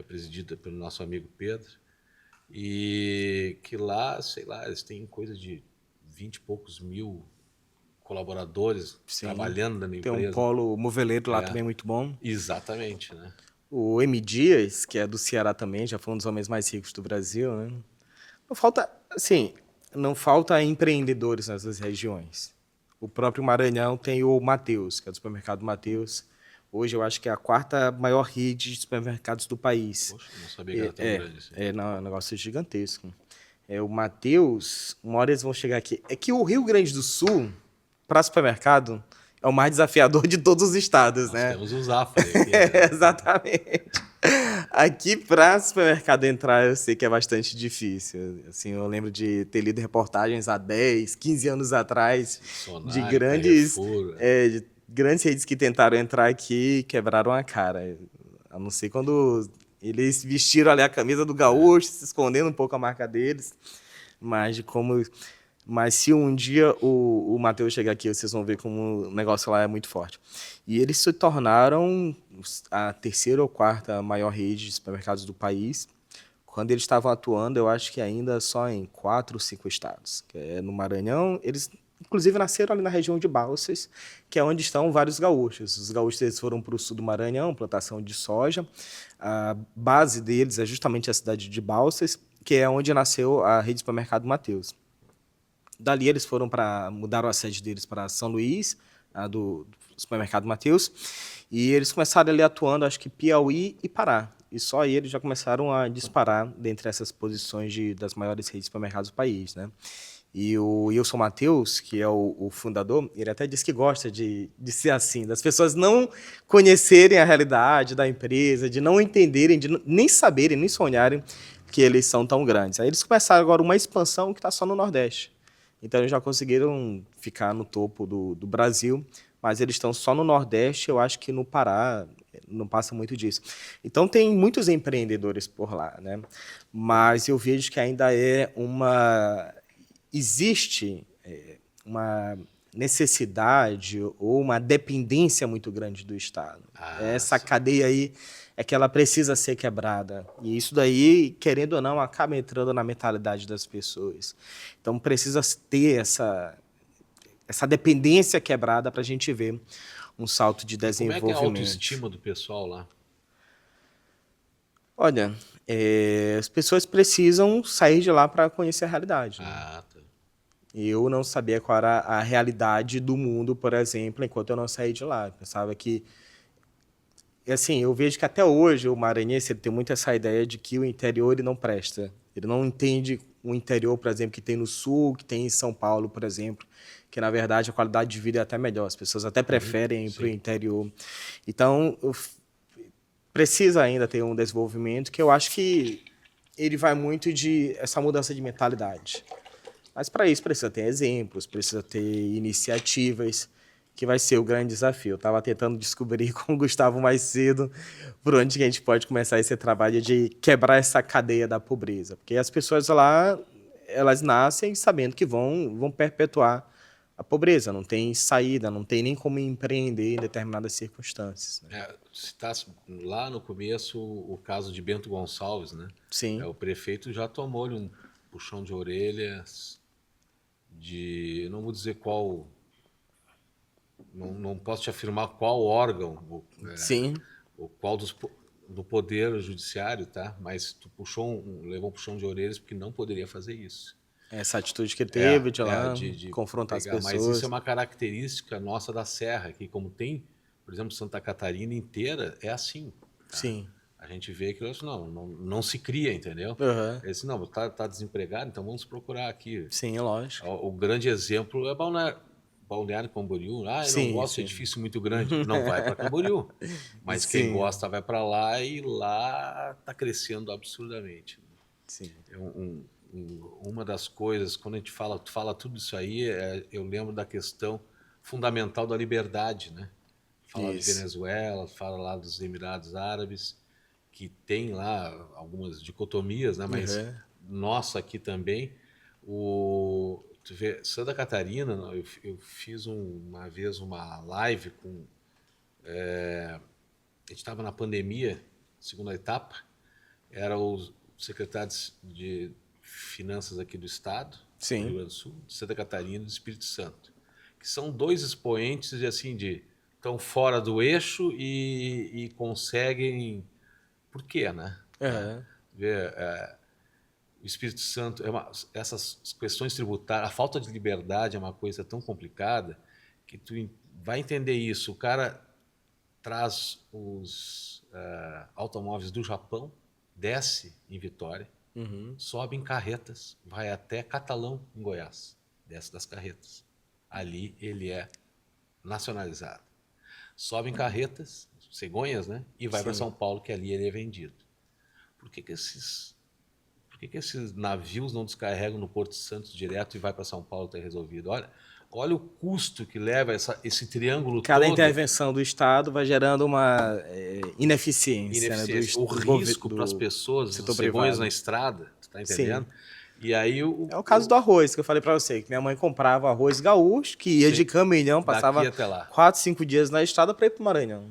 presidida pelo nosso amigo Pedro, e que lá, sei lá, eles têm coisa de 20 e poucos mil colaboradores Sim. trabalhando na minha empresa. Tem um polo moveleiro lá também muito bom. Exatamente, né? O M. Dias, que é do Ceará também, já foi um dos homens mais ricos do Brasil, né? Não falta, assim, não falta empreendedores nessas regiões. O próprio Maranhão tem o Mateus, que é do supermercado Mateus. Hoje eu acho que é a 4ª maior rede de supermercados do país. Poxa, não sabia que era tão grande assim. Um negócio gigantesco. O Mateus, uma hora eles vão chegar aqui. É que o Rio Grande do Sul, para supermercado, é o mais desafiador de todos os estados, Nós né? temos o Zafari aqui. Né? Exatamente. Aqui, para supermercado entrar, eu sei que é bastante difícil. Assim, eu lembro de ter lido reportagens há 10, 15 anos atrás Sonar, de grandes redes que tentaram entrar aqui e quebraram a cara. A não ser quando eles vestiram ali a camisa do gaúcho, se escondendo um pouco a marca deles. Mas se um dia o Mateus chegar aqui, vocês vão ver como o negócio lá é muito forte. E eles se tornaram a 3ª ou 4ª maior rede de supermercados do país. Quando eles estavam atuando, eu acho que ainda só em 4 ou 5 estados. Que é no Maranhão, eles inclusive nasceram ali na região de Balsas, que é onde estão vários gaúchos. Os gaúchos eles foram para o sul do Maranhão, plantação de soja. A base deles é justamente a cidade de Balsas, que é onde nasceu a rede de supermercado Mateus. Dali eles mudaram a sede deles para São Luís, do supermercado Mateus, e eles começaram ali atuando, acho que Piauí e Pará. E só aí eles já começaram a disparar dentre essas posições das maiores redes de supermercados do país, né? E o Wilson Mateus, que é o fundador, ele até diz que gosta de ser assim, das pessoas não conhecerem a realidade da empresa, de não entenderem, de nem saberem, nem sonharem que eles são tão grandes. Aí eles começaram agora uma expansão que está só no Nordeste. Então, eles já conseguiram ficar no topo do Brasil, mas eles estão só no Nordeste, eu acho que no Pará não passa muito disso. Então, tem muitos empreendedores por lá, né? Mas eu vejo que ainda existe uma necessidade ou uma dependência muito grande do Estado. Essa cadeia aí é que ela precisa ser quebrada. E isso daí, querendo ou não, acaba entrando na mentalidade das pessoas. Então, precisa ter essa dependência quebrada para a gente ver um salto de desenvolvimento. Como é que é a autoestima do pessoal lá? Olha, as pessoas precisam sair de lá para conhecer a realidade. Né? Ah, tá. Eu não sabia qual era a realidade do mundo, por exemplo, enquanto eu não saí de lá. Eu pensava que... Assim, eu vejo que até hoje o maranhense ele tem muito essa ideia de que o interior ele não presta. Ele não entende o interior, por exemplo, que tem no sul, que tem em São Paulo, por exemplo, que, na verdade, a qualidade de vida é até melhor. As pessoas até preferem ir para o interior. Então, precisa ainda ter um desenvolvimento que eu acho que ele vai muito de essa mudança de mentalidade. Mas, para isso, precisa ter exemplos, precisa ter iniciativas, que vai ser o grande desafio. Eu estava tentando descobrir com o Gustavo mais cedo por onde que a gente pode começar esse trabalho de quebrar essa cadeia da pobreza. Porque as pessoas lá, elas nascem sabendo que vão perpetuar a pobreza, não tem saída, não tem nem como empreender em determinadas circunstâncias. Né? Citasse lá no começo o caso de Bento Gonçalves, né? Sim. O prefeito já tomou-lhe um puxão de orelhas de, não vou dizer qual, não posso te afirmar qual órgão, Sim. ou qual do poder judiciário, tá? Mas tu levou um puxão de orelhas porque não poderia fazer isso. Essa atitude que ele teve de confrontar pegar, as pessoas. Mas isso é uma característica nossa da Serra, que como tem, por exemplo, Santa Catarina inteira, é assim. Tá? Sim. A gente vê que não se cria, entendeu? Uhum. Ele disse, não, tá desempregado, então vamos procurar aqui. Sim, lógico. O grande exemplo é Balneário Camboriú. Eu não gosto de edifício muito grande. Não vai para Camboriú. Mas quem gosta vai para lá e lá está crescendo absurdamente. Sim. Uma das coisas, quando a gente fala tudo isso aí, eu lembro da questão fundamental da liberdade, né? Fala de Venezuela, fala lá dos Emirados Árabes, que tem lá algumas dicotomias, né? Mas nossa aqui também. Tu vê, Santa Catarina, eu fiz uma vez uma live com... a gente estava na pandemia, segunda etapa, era os secretários de Finanças aqui do Estado, do Rio Grande do Sul, de Santa Catarina e do Espírito Santo, que são dois expoentes estão fora do eixo e conseguem... Por quê, né? O Espírito Santo, essas questões tributárias, a falta de liberdade é uma coisa tão complicada que tu vai entender isso. O cara traz os automóveis do Japão, desce em Vitória, sobe em carretas, vai até Catalão, em Goiás, desce das carretas. Ali ele é nacionalizado. Sobe em carretas, cegonhas, né? E vai para São Paulo, que ali ele é vendido. Por que esses navios não descarregam no Porto de Santos direto e vai para São Paulo e está resolvido? Olha o custo que leva esse triângulo todo. Cada intervenção do Estado vai gerando uma ineficiência. Né, o risco para as pessoas, cegonhas na estrada, tu está entendendo? E aí é o caso do arroz, que eu falei para você, que minha mãe comprava arroz gaúcho, que ia de caminhão, passava 4, 5 dias na estrada para ir para o Maranhão.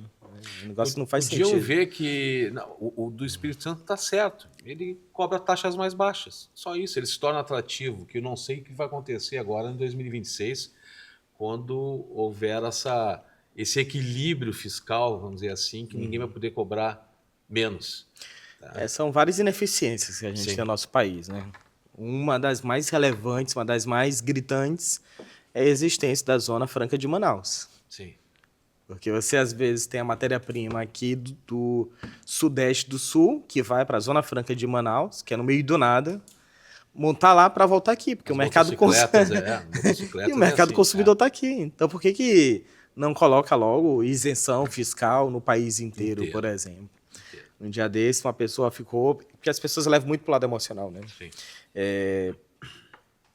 O negócio não faz sentido. Podiam ver que o do Espírito Santo está certo. Ele cobra taxas mais baixas. Só isso, ele se torna atrativo, que eu não sei o que vai acontecer agora em 2026, quando houver esse equilíbrio fiscal, vamos dizer assim, que ninguém vai poder cobrar menos. Tá? São várias ineficiências que a gente tem no nosso país, né? Uma das mais relevantes, uma das mais gritantes, é a existência da Zona Franca de Manaus. Sim. Porque você, às vezes, tem a matéria-prima aqui do Sudeste do Sul, que vai para a Zona Franca de Manaus, que é no meio do nada, montar lá para voltar aqui, porque o mercado e o mercado consumidor está aqui. Então, por que não coloca logo isenção fiscal no país inteiro, por exemplo? Um dia desse, uma pessoa ficou... Porque as pessoas levam muito para o lado emocional, né? Sim.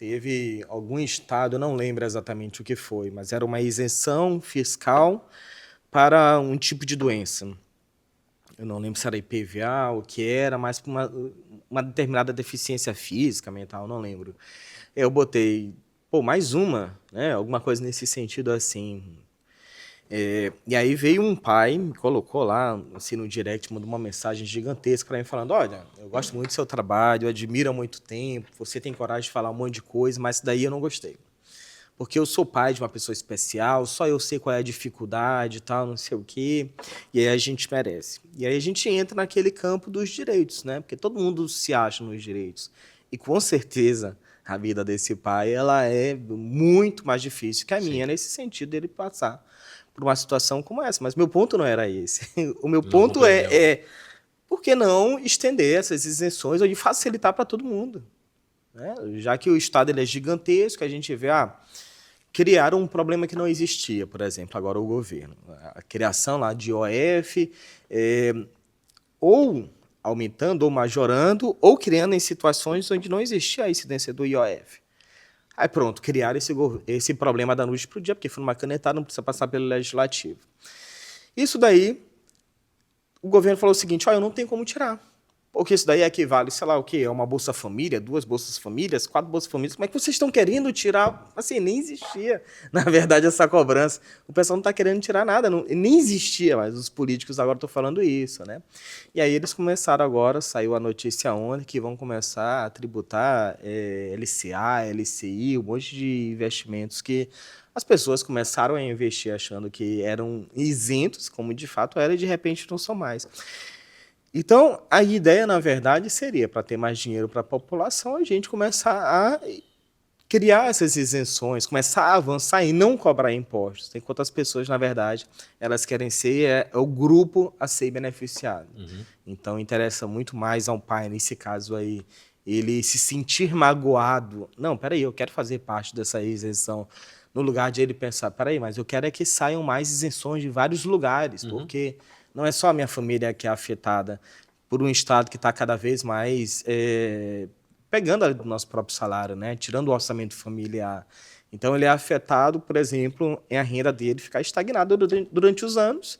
Teve algum estado, eu não lembro exatamente o que foi, mas era uma isenção fiscal para um tipo de doença. Eu não lembro se era IPVA, o que era, mas para uma determinada deficiência física, mental, não lembro. Eu botei, pô, mais uma, né? Alguma coisa nesse sentido assim. E aí veio um pai, me colocou lá, assim, no direct, mandou uma mensagem gigantesca para mim, falando, olha, eu gosto muito do seu trabalho, eu admiro há muito tempo, você tem coragem de falar um monte de coisa, mas daí eu não gostei. Porque eu sou pai de uma pessoa especial, só eu sei qual é a dificuldade e tal, não sei o quê, e aí a gente merece. E aí a gente entra naquele campo dos direitos, né? Porque todo mundo se acha nos direitos. E com certeza a vida desse pai ela é muito mais difícil que a minha, Sim. nesse sentido dele passar por uma situação como essa. Mas meu ponto não era esse. O meu Não ponto compreendeu. por que não estender essas isenções ou facilitar para todo mundo? Né? Já que o Estado ele é gigantesco, a gente vê, criaram um problema que não existia, por exemplo, agora o governo. A criação lá de IOF, ou aumentando, ou majorando, ou criando em situações onde não existia a incidência do IOF. Aí pronto, criaram esse problema da noite para o dia, porque foi uma canetada, não precisa passar pelo legislativo. Isso daí, o governo falou o seguinte, eu não tenho como tirar. Porque isso daí equivale, sei lá o quê, a uma Bolsa Família, 2 Bolsas Famílias, 4 Bolsas Famílias. Como é que vocês estão querendo tirar? Assim, nem existia, na verdade, essa cobrança. O pessoal não está querendo tirar nada, nem existia, mas os políticos agora estão falando isso, né? E aí eles começaram agora, saiu a notícia ontem, que vão começar a tributar LCA, LCI, um monte de investimentos que as pessoas começaram a investir achando que eram isentos, como de fato era, e de repente não são mais. Então, a ideia, na verdade, seria, para ter mais dinheiro para a população, a gente começar a criar essas isenções, começar a avançar e não cobrar impostos. Enquanto as pessoas, na verdade, elas querem ser o grupo a ser beneficiado. Uhum. Então, interessa muito mais ao pai, nesse caso aí, ele se sentir magoado. Não, peraí, eu quero fazer parte dessa isenção. No lugar de ele pensar, peraí, mas eu quero é que saiam mais isenções de vários lugares, porque não é só a minha família que é afetada por um Estado que está cada vez mais pegando ali do nosso próprio salário, né? Tirando o orçamento familiar. Então, ele é afetado, por exemplo, em a renda dele ficar estagnada durante os anos,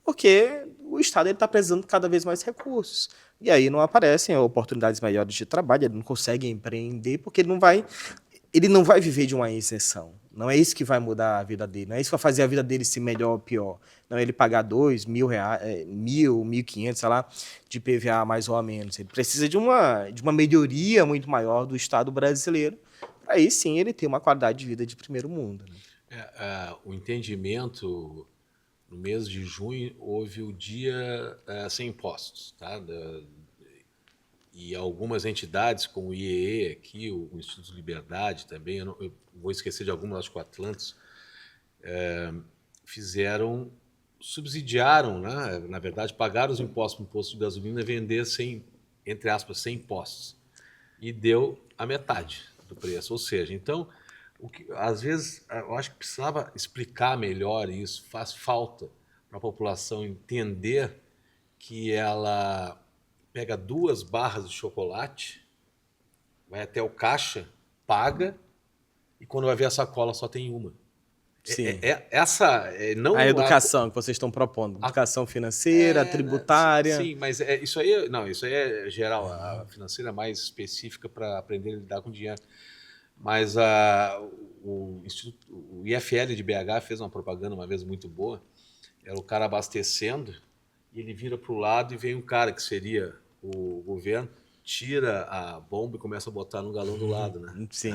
porque o Estado está precisando de cada vez mais recursos. E aí não aparecem oportunidades maiores de trabalho, ele não consegue empreender, porque ele não vai viver de uma isenção. Não é isso que vai mudar a vida dele. Não é isso que vai fazer a vida dele ser melhor ou pior. Não é ele pagar R$2.000, 1.500, sei lá, de PVA mais ou menos. Ele precisa de uma melhoria muito maior do Estado brasileiro. Aí sim ele ter uma qualidade de vida de primeiro mundo. Né? O entendimento, no mês de junho, houve o dia sem impostos, tá? E algumas entidades, como o IEE aqui, o Instituto de Liberdade também, eu vou esquecer de algumas, acho que o Atlantis, subsidiaram, né? Na verdade, pagaram os impostos para o imposto de gasolina e vender sem, entre aspas, sem impostos. E deu a metade do preço. Ou seja, então, às vezes, eu acho que precisava explicar melhor isso, faz falta para a população entender que ela pega 2 barras de chocolate, vai até o caixa, paga, e quando vai ver a sacola só tem uma. Sim. Não a educação que vocês estão propondo, educação financeira, tributária. Sim, mas isso aí é geral, a financeira é mais específica para aprender a lidar com dinheiro. Mas o IFL de BH fez uma propaganda uma vez muito boa, era o cara abastecendo, e ele vira para o lado e vem um cara que seria o governo, tira a bomba e começa a botar no galão do lado, né? Sim.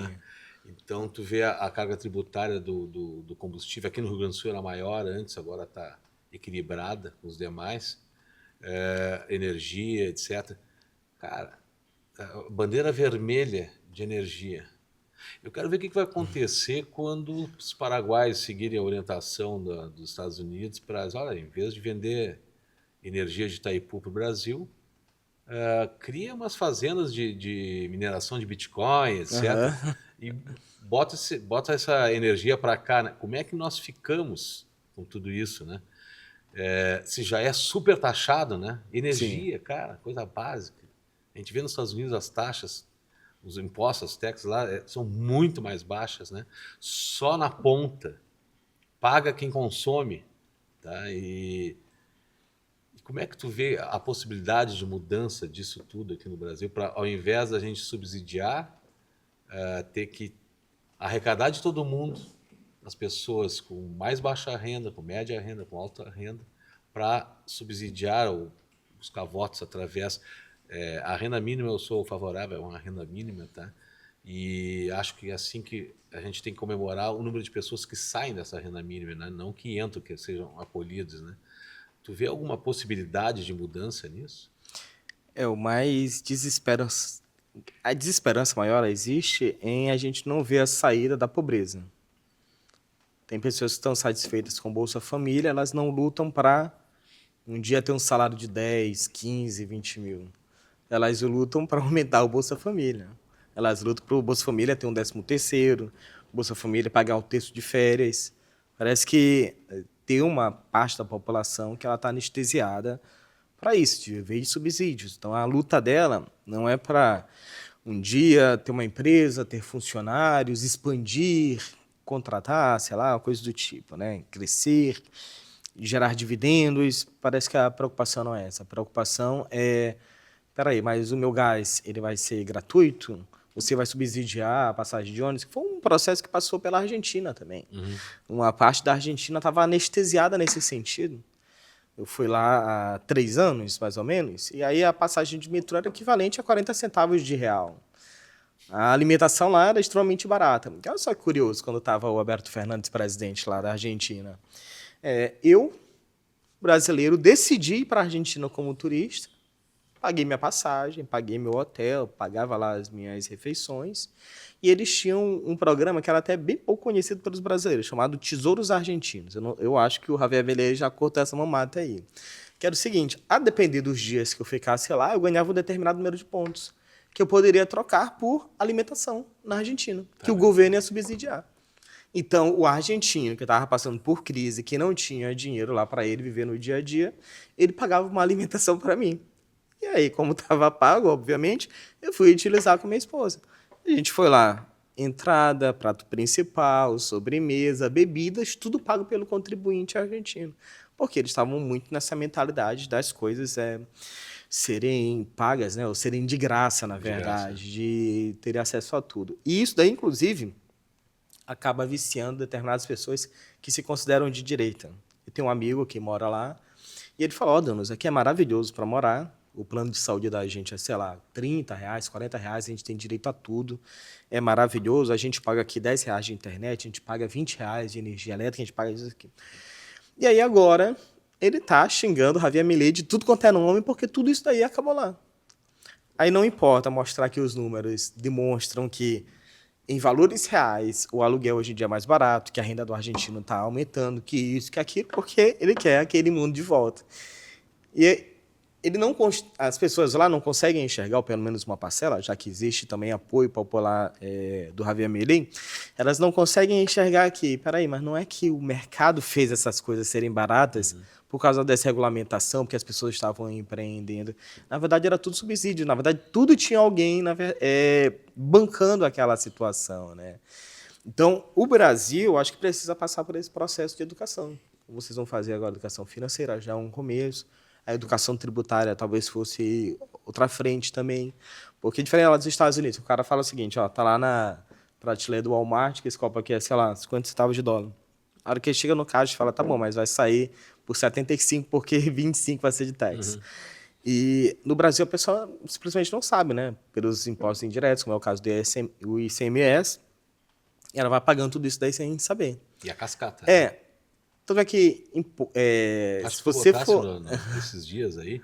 Então, tu vê a carga tributária do combustível, aqui no Rio Grande do Sul era maior antes, agora está equilibrada com os demais, energia, etc. Cara, bandeira vermelha de energia. Eu quero ver o que vai acontecer quando os paraguaios seguirem a orientação dos Estados Unidos para, olha, em vez de vender energia de Itaipu para o Brasil, cria umas fazendas de mineração de Bitcoin, etc. E bota essa energia para cá. Né? Como é que nós ficamos com tudo isso, né? Se já é super taxado, né? Energia, sim, cara, coisa básica. A gente vê nos Estados Unidos as taxas os impostos, as taxas lá são muito mais baixas, né? Só na ponta. Paga quem consome, tá? E como é que tu vê a possibilidade de mudança disso tudo aqui no Brasil, para ao invés da gente subsidiar, ter que arrecadar de todo mundo, as pessoas com mais baixa renda, com média renda, com alta renda, para subsidiar ou buscar votos através. A renda mínima, eu sou favorável a uma renda mínima, tá? E acho que é assim que a gente tem que comemorar o número de pessoas que saem dessa renda mínima, né? Não que entram, que sejam acolhidos, né? Tu vê alguma possibilidade de mudança nisso? O mais a desesperança maior existe em a gente não ver a saída da pobreza. Tem pessoas que estão satisfeitas com Bolsa Família, elas não lutam para um dia ter um salário de 10, 15, 20 mil. Elas lutam para aumentar o Bolsa Família. Elas lutam para o Bolsa Família ter um 13º, Bolsa Família pagar um terço de férias. Parece que tem uma parte da população que ela está anestesiada para isso, de viver de subsídios. Então, a luta dela não é para um dia ter uma empresa, ter funcionários, expandir, contratar, sei lá, coisa do tipo, né? Crescer, gerar dividendos. Parece que a preocupação não é essa. A preocupação é, peraí, mas o meu gás ele vai ser gratuito? Você vai subsidiar a passagem de ônibus? Foi um processo que passou pela Argentina também. Uma parte da Argentina estava anestesiada nesse sentido. Eu fui lá há 3 anos, mais ou menos, e aí a passagem de metrô era equivalente a 40 centavos de real. A alimentação lá era extremamente barata. Olha só que curioso, quando estava o Alberto Fernandes presidente lá da Argentina. Eu, brasileiro, decidi ir para a Argentina como turista, paguei minha passagem, paguei meu hotel, pagava lá as minhas refeições, e eles tinham um programa que era até bem pouco conhecido pelos brasileiros, chamado Tesouros Argentinos. Eu acho que o Javier Milei já cortou essa mamata aí. Que era o seguinte, a depender dos dias que eu ficasse lá, eu ganhava um determinado número de pontos, que eu poderia trocar por alimentação na Argentina, que o governo ia subsidiar. Então, o argentino que estava passando por crise, que não tinha dinheiro lá para ele viver no dia a dia, ele pagava uma alimentação para mim. E aí, como estava pago, obviamente, eu fui utilizar com minha esposa. A gente foi lá, entrada, prato principal, sobremesa, bebidas, tudo pago pelo contribuinte argentino. Porque eles estavam muito nessa mentalidade das coisas serem pagas, né? Ou serem de graça, na verdade, de ter acesso a tudo. E isso daí, inclusive, acaba viciando determinadas pessoas que se consideram de direita. Eu tenho um amigo que mora lá, e ele falou, Danos, aqui é maravilhoso para morar, o plano de saúde da gente é, sei lá, R$30, R$40, a gente tem direito a tudo, é maravilhoso, a gente paga aqui R$10 de internet, a gente paga R$20 de energia elétrica, a gente paga isso aqui. E aí agora ele tá xingando o Javier Milei de tudo quanto é nome, porque tudo isso daí acabou lá. Aí não importa mostrar que os números demonstram que, em valores reais, o aluguel hoje em dia é mais barato, que a renda do argentino está aumentando, que isso, que aquilo, porque ele quer aquele mundo de volta. E ele não, as pessoas lá não conseguem enxergar, ou pelo menos uma parcela, já que existe também apoio popular do Javier Milei, elas não conseguem enxergar que, peraí, mas não é que o mercado fez essas coisas serem baratas por causa dessa regulamentação, porque as pessoas estavam empreendendo. Na verdade, era tudo subsídio. Na verdade, tudo tinha alguém bancando aquela situação, né? Então, o Brasil, acho que precisa passar por esse processo de educação. Vocês vão fazer agora a educação financeira, já é um começo. A educação tributária talvez fosse outra frente também. Porque diferente lá dos Estados Unidos, o cara fala o seguinte, ó, tá lá na prateleira do Walmart, que esse copo aqui é, sei lá, 50 centavos de dólar. A hora que ele chega no caixa, fala, tá bom, mas vai sair por 75, porque 25 vai ser de tax. E no Brasil a pessoa simplesmente não sabe, né? Pelos impostos indiretos, como é o caso do ICMS, e ela vai pagando tudo isso daí sem saber. E a cascata. Então é que acho se que você for esses dias aí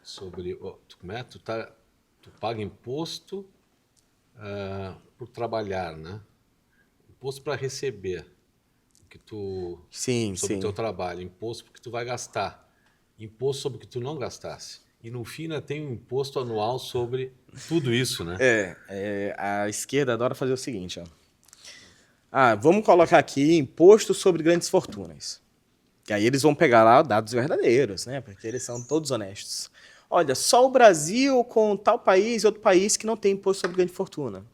sobre tu paga imposto por trabalhar, né? Imposto para receber que tu sobre o teu trabalho, imposto porque tu vai gastar, imposto sobre o que tu não gastasse. E no fim ainda tem um imposto anual sobre tudo isso, né? A esquerda adora fazer o seguinte, ó. Vamos colocar aqui imposto sobre grandes fortunas. Que aí eles vão pegar lá dados verdadeiros, né? Porque eles são todos honestos. olha, só o Brasil com tal país e outro país que não tem imposto sobre grande fortuna.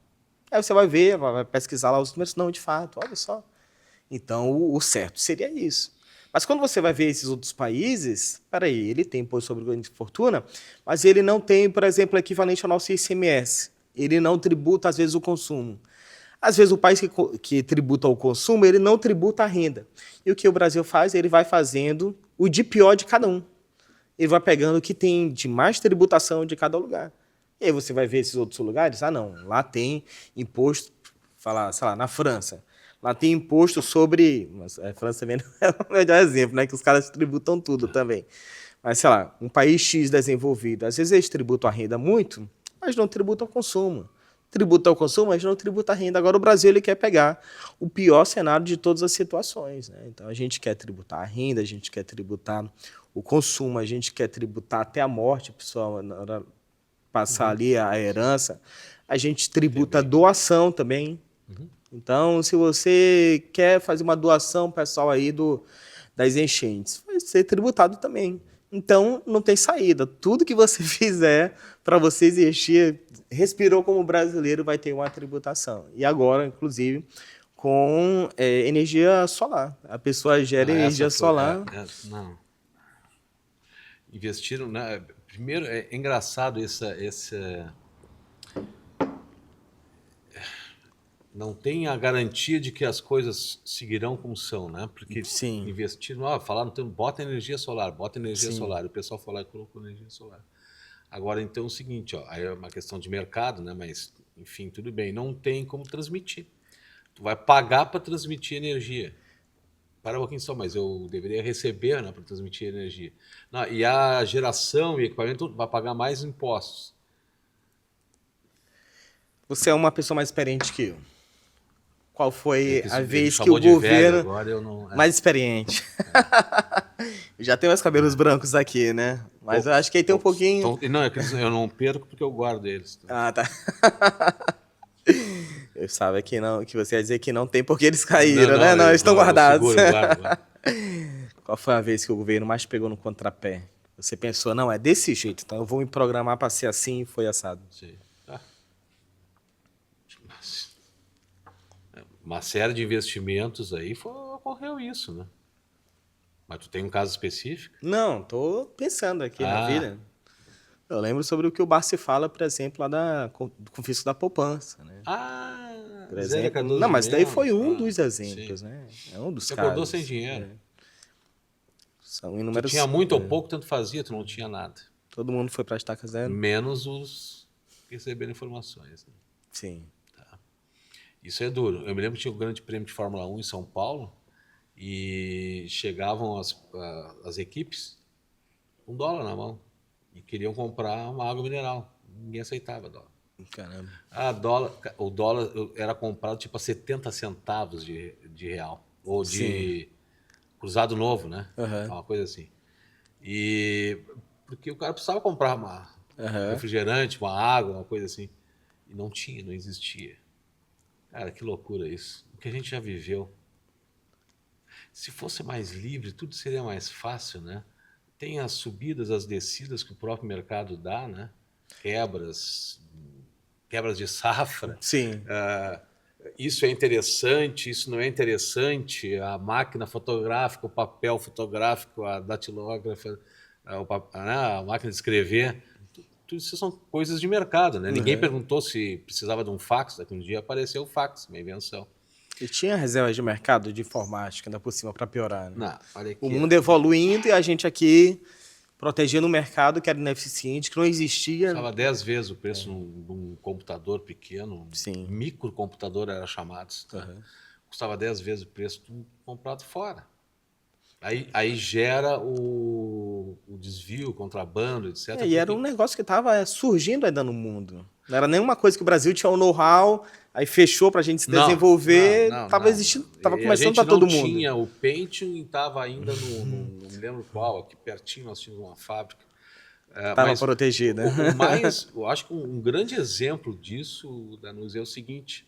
Aí você vai ver, vai pesquisar lá os números, não, de fato, olha só. Então, o certo seria isso. Mas quando você vai ver esses outros países, peraí, ele tem imposto sobre grande fortuna, mas ele não tem, por exemplo, equivalente ao nosso ICMS. Ele não tributa, às vezes, o consumo. Às vezes, o país que tributa o consumo, ele não tributa a renda. E o que o Brasil faz? Ele vai fazendo o de pior de cada um. Ele vai pegando o que tem de mais tributação de cada lugar. E aí você vai ver esses outros lugares, não, lá tem imposto, falar, sei lá, na França. Lá tem imposto sobre. Mas a França também não é o melhor exemplo, né? Que os caras tributam tudo também. Mas, sei lá, um país X desenvolvido, às vezes eles tributam a renda muito, mas não tributam o consumo. Tributam o consumo, mas não tributam a renda. Agora o Brasil ele quer pegar o pior cenário de todas as situações, né? Então a gente quer tributar a renda, a gente quer tributar o consumo, a gente quer tributar até a morte, pessoal, na hora passar ali a herança. A gente tributa a doação também. Então, se você quer fazer uma doação, pessoal, aí das enchentes, vai ser tributado também. Então, não tem saída. Tudo que você fizer para você existir, respirou como brasileiro, vai ter uma tributação. E agora, inclusive, com energia solar. A pessoa gera energia solar. Não. Investiram, né? Primeiro, é engraçado não tem a garantia de que as coisas seguirão como são, né? Porque Sim. investiram, falaram, então, bota energia solar. Sim. O pessoal foi lá e colocou energia solar. Agora, então, é o seguinte, aí é uma questão de mercado, né? Mas, enfim, tudo bem, não tem como transmitir. Tu vai pagar para transmitir energia. Para um pouquinho só, mas eu deveria receber, né, para transmitir energia. Não, e a geração e equipamento vai pagar mais impostos. Você é uma pessoa mais experiente que eu. Qual foi a vez que chamou o de velho, governo... agora eu não... Mais experiente. Eu já tenho os cabelos brancos aqui, né? Mas eu acho que aí tem um pouquinho... Não, eu não perco porque eu guardo eles. Ah, tá. Eu sabia que não, que você ia dizer que não tem porque eles caíram, né? Não, eles estão guardados. Eu guardo. Qual foi a vez que o governo mais pegou no contrapé? Você pensou, não, é desse jeito, então eu vou me programar para ser assim e foi assado. Sim. Uma série de investimentos aí ocorreu isso, né? Mas tu tem um caso específico? Não, tô pensando aqui na vida. Eu lembro sobre o que o Barsi fala, por exemplo, lá do confisco da poupança, né? Por exemplo. Não, mas daí foi um dos exemplos, sim, né? É um dos casos. Você acordou sem dinheiro. São inúmeros. Tu tinha muito ou pouco, tanto fazia, tu não tinha nada. Todo mundo foi para a estaca zero. Menos os que receberam informações. Né? Sim. Isso é duro. Eu me lembro que tinha o Grande Prêmio de Fórmula 1 em São Paulo e chegavam as equipes com $1 na mão e queriam comprar uma água mineral. Ninguém aceitava dólar. Caramba. O dólar era comprado tipo a 70 centavos de real. Ou de cruzado novo, né? Uma coisa assim. E porque o cara precisava comprar um refrigerante, uma água, uma coisa assim. E não tinha, não existia. Cara, que loucura isso. O que a gente já viveu. Se fosse mais livre, tudo seria mais fácil, né? Tem as subidas, as descidas que o próprio mercado dá, né? Quebras de safra. Sim. Isso é interessante, isso não é interessante. A máquina fotográfica, o papel fotográfico, a datilógrafa, a máquina de escrever... Tudo isso são coisas de mercado, né? Ninguém perguntou se precisava de um fax, daqui um dia apareceu o fax, uma invenção. E tinha reservas de mercado de informática, ainda por cima, para piorar, né? Não, olha aqui, o mundo evoluindo e a gente aqui protegendo o mercado que era ineficiente, que não existia. Custava 10 vezes o preço de um computador pequeno, Sim. Microcomputador era chamado. Tá? Custava 10 vezes o preço de um comprado fora. Aí gera o desvio, o contrabando, etc. E era um negócio que estava surgindo ainda no mundo. Não era nenhuma coisa que o Brasil tinha o know-how, aí fechou para a gente se desenvolver. Estava existindo, estava começando para todo mundo. A gente não tinha o Pentium e estava ainda não me lembro qual, aqui pertinho nós tínhamos uma fábrica. Estava protegida. Eu acho que um grande exemplo disso, Danúzio, é o seguinte.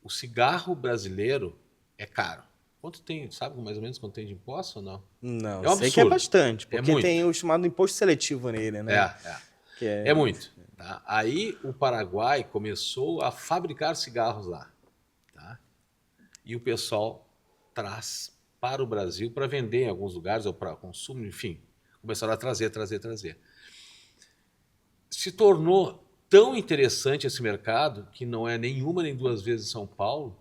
O cigarro brasileiro é caro. Quanto tem, sabe mais ou menos quanto tem de imposto ou não? Não, É um sei que é absurdo. bastante, É porque muito. tem o chamado imposto seletivo nele, né? Que É muito. Tá? Aí o Paraguai começou a fabricar cigarros lá. Tá? E o pessoal traz para o Brasil para vender em alguns lugares ou para consumo, enfim. Começaram a trazer. Se tornou tão interessante esse mercado, que não é nenhuma nem duas vezes em São Paulo,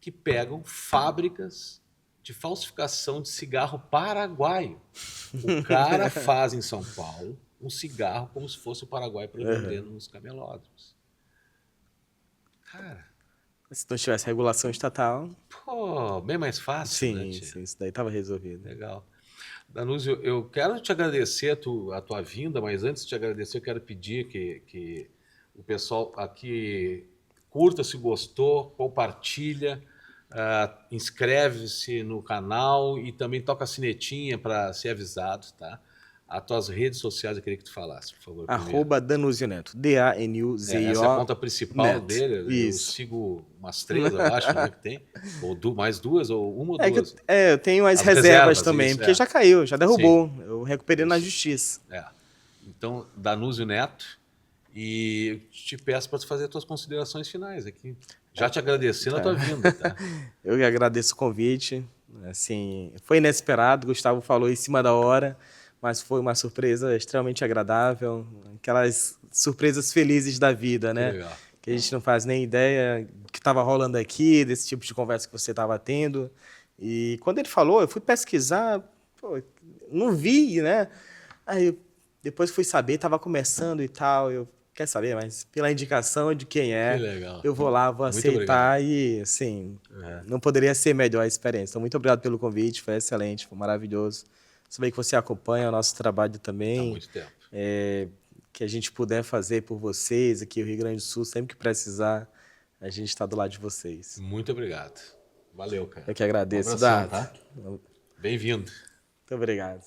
que pegam fábricas de falsificação de cigarro paraguaio. O cara faz em São Paulo um cigarro como se fosse o Paraguai para vender nos camelódromos. Cara, Se não tivesse regulação estatal, pô, bem mais fácil, né, tia? sim, isso daí estava resolvido. Legal. Danúzio, eu quero te agradecer a tua vinda, mas antes de te agradecer, eu quero pedir que o pessoal aqui curta se gostou, compartilha, inscreve-se no canal e também toca a sinetinha para ser avisado, tá? As tuas redes sociais eu queria que tu falasse, por favor. @ Danuzio Neto. DANUZIO. Essa é a conta principal Neto. dele. Eu Isso. sigo umas 3, eu acho, né, que tem. Ou mais 2, ou uma ou É que 2. eu tenho as As reservas reservas, também, isso, porque já caiu, já derrubou. Eu recuperei na Isso. justiça. Então, Danúzio Neto, e te peço para tu fazer as tuas considerações finais aqui. Já te agradecendo a tua vinda, tá? Eu que agradeço o convite. Assim, foi inesperado, o Gustavo falou em cima da hora, mas foi uma surpresa extremamente agradável. Aquelas surpresas felizes da vida, né? Que legal. Que a gente não faz nem ideia do que estava rolando aqui, desse tipo de conversa que você estava tendo. E quando ele falou, eu fui pesquisar, pô, não vi, né? Aí depois fui saber, estava começando e tal. Eu quer saber, mas pela indicação de quem Que legal. eu vou lá, vou Muito aceitar e, assim, não poderia ser melhor a experiência. Então, muito obrigado pelo convite, foi excelente, foi maravilhoso. Saber que você acompanha o nosso trabalho também. Há muito tempo. Que a gente puder fazer por vocês aqui no Rio Grande do Sul, sempre que precisar, a gente está do lado de vocês. Muito obrigado. Valeu, cara. Eu que agradeço, abração, Dado. tá? Bem-vindo. Muito obrigado.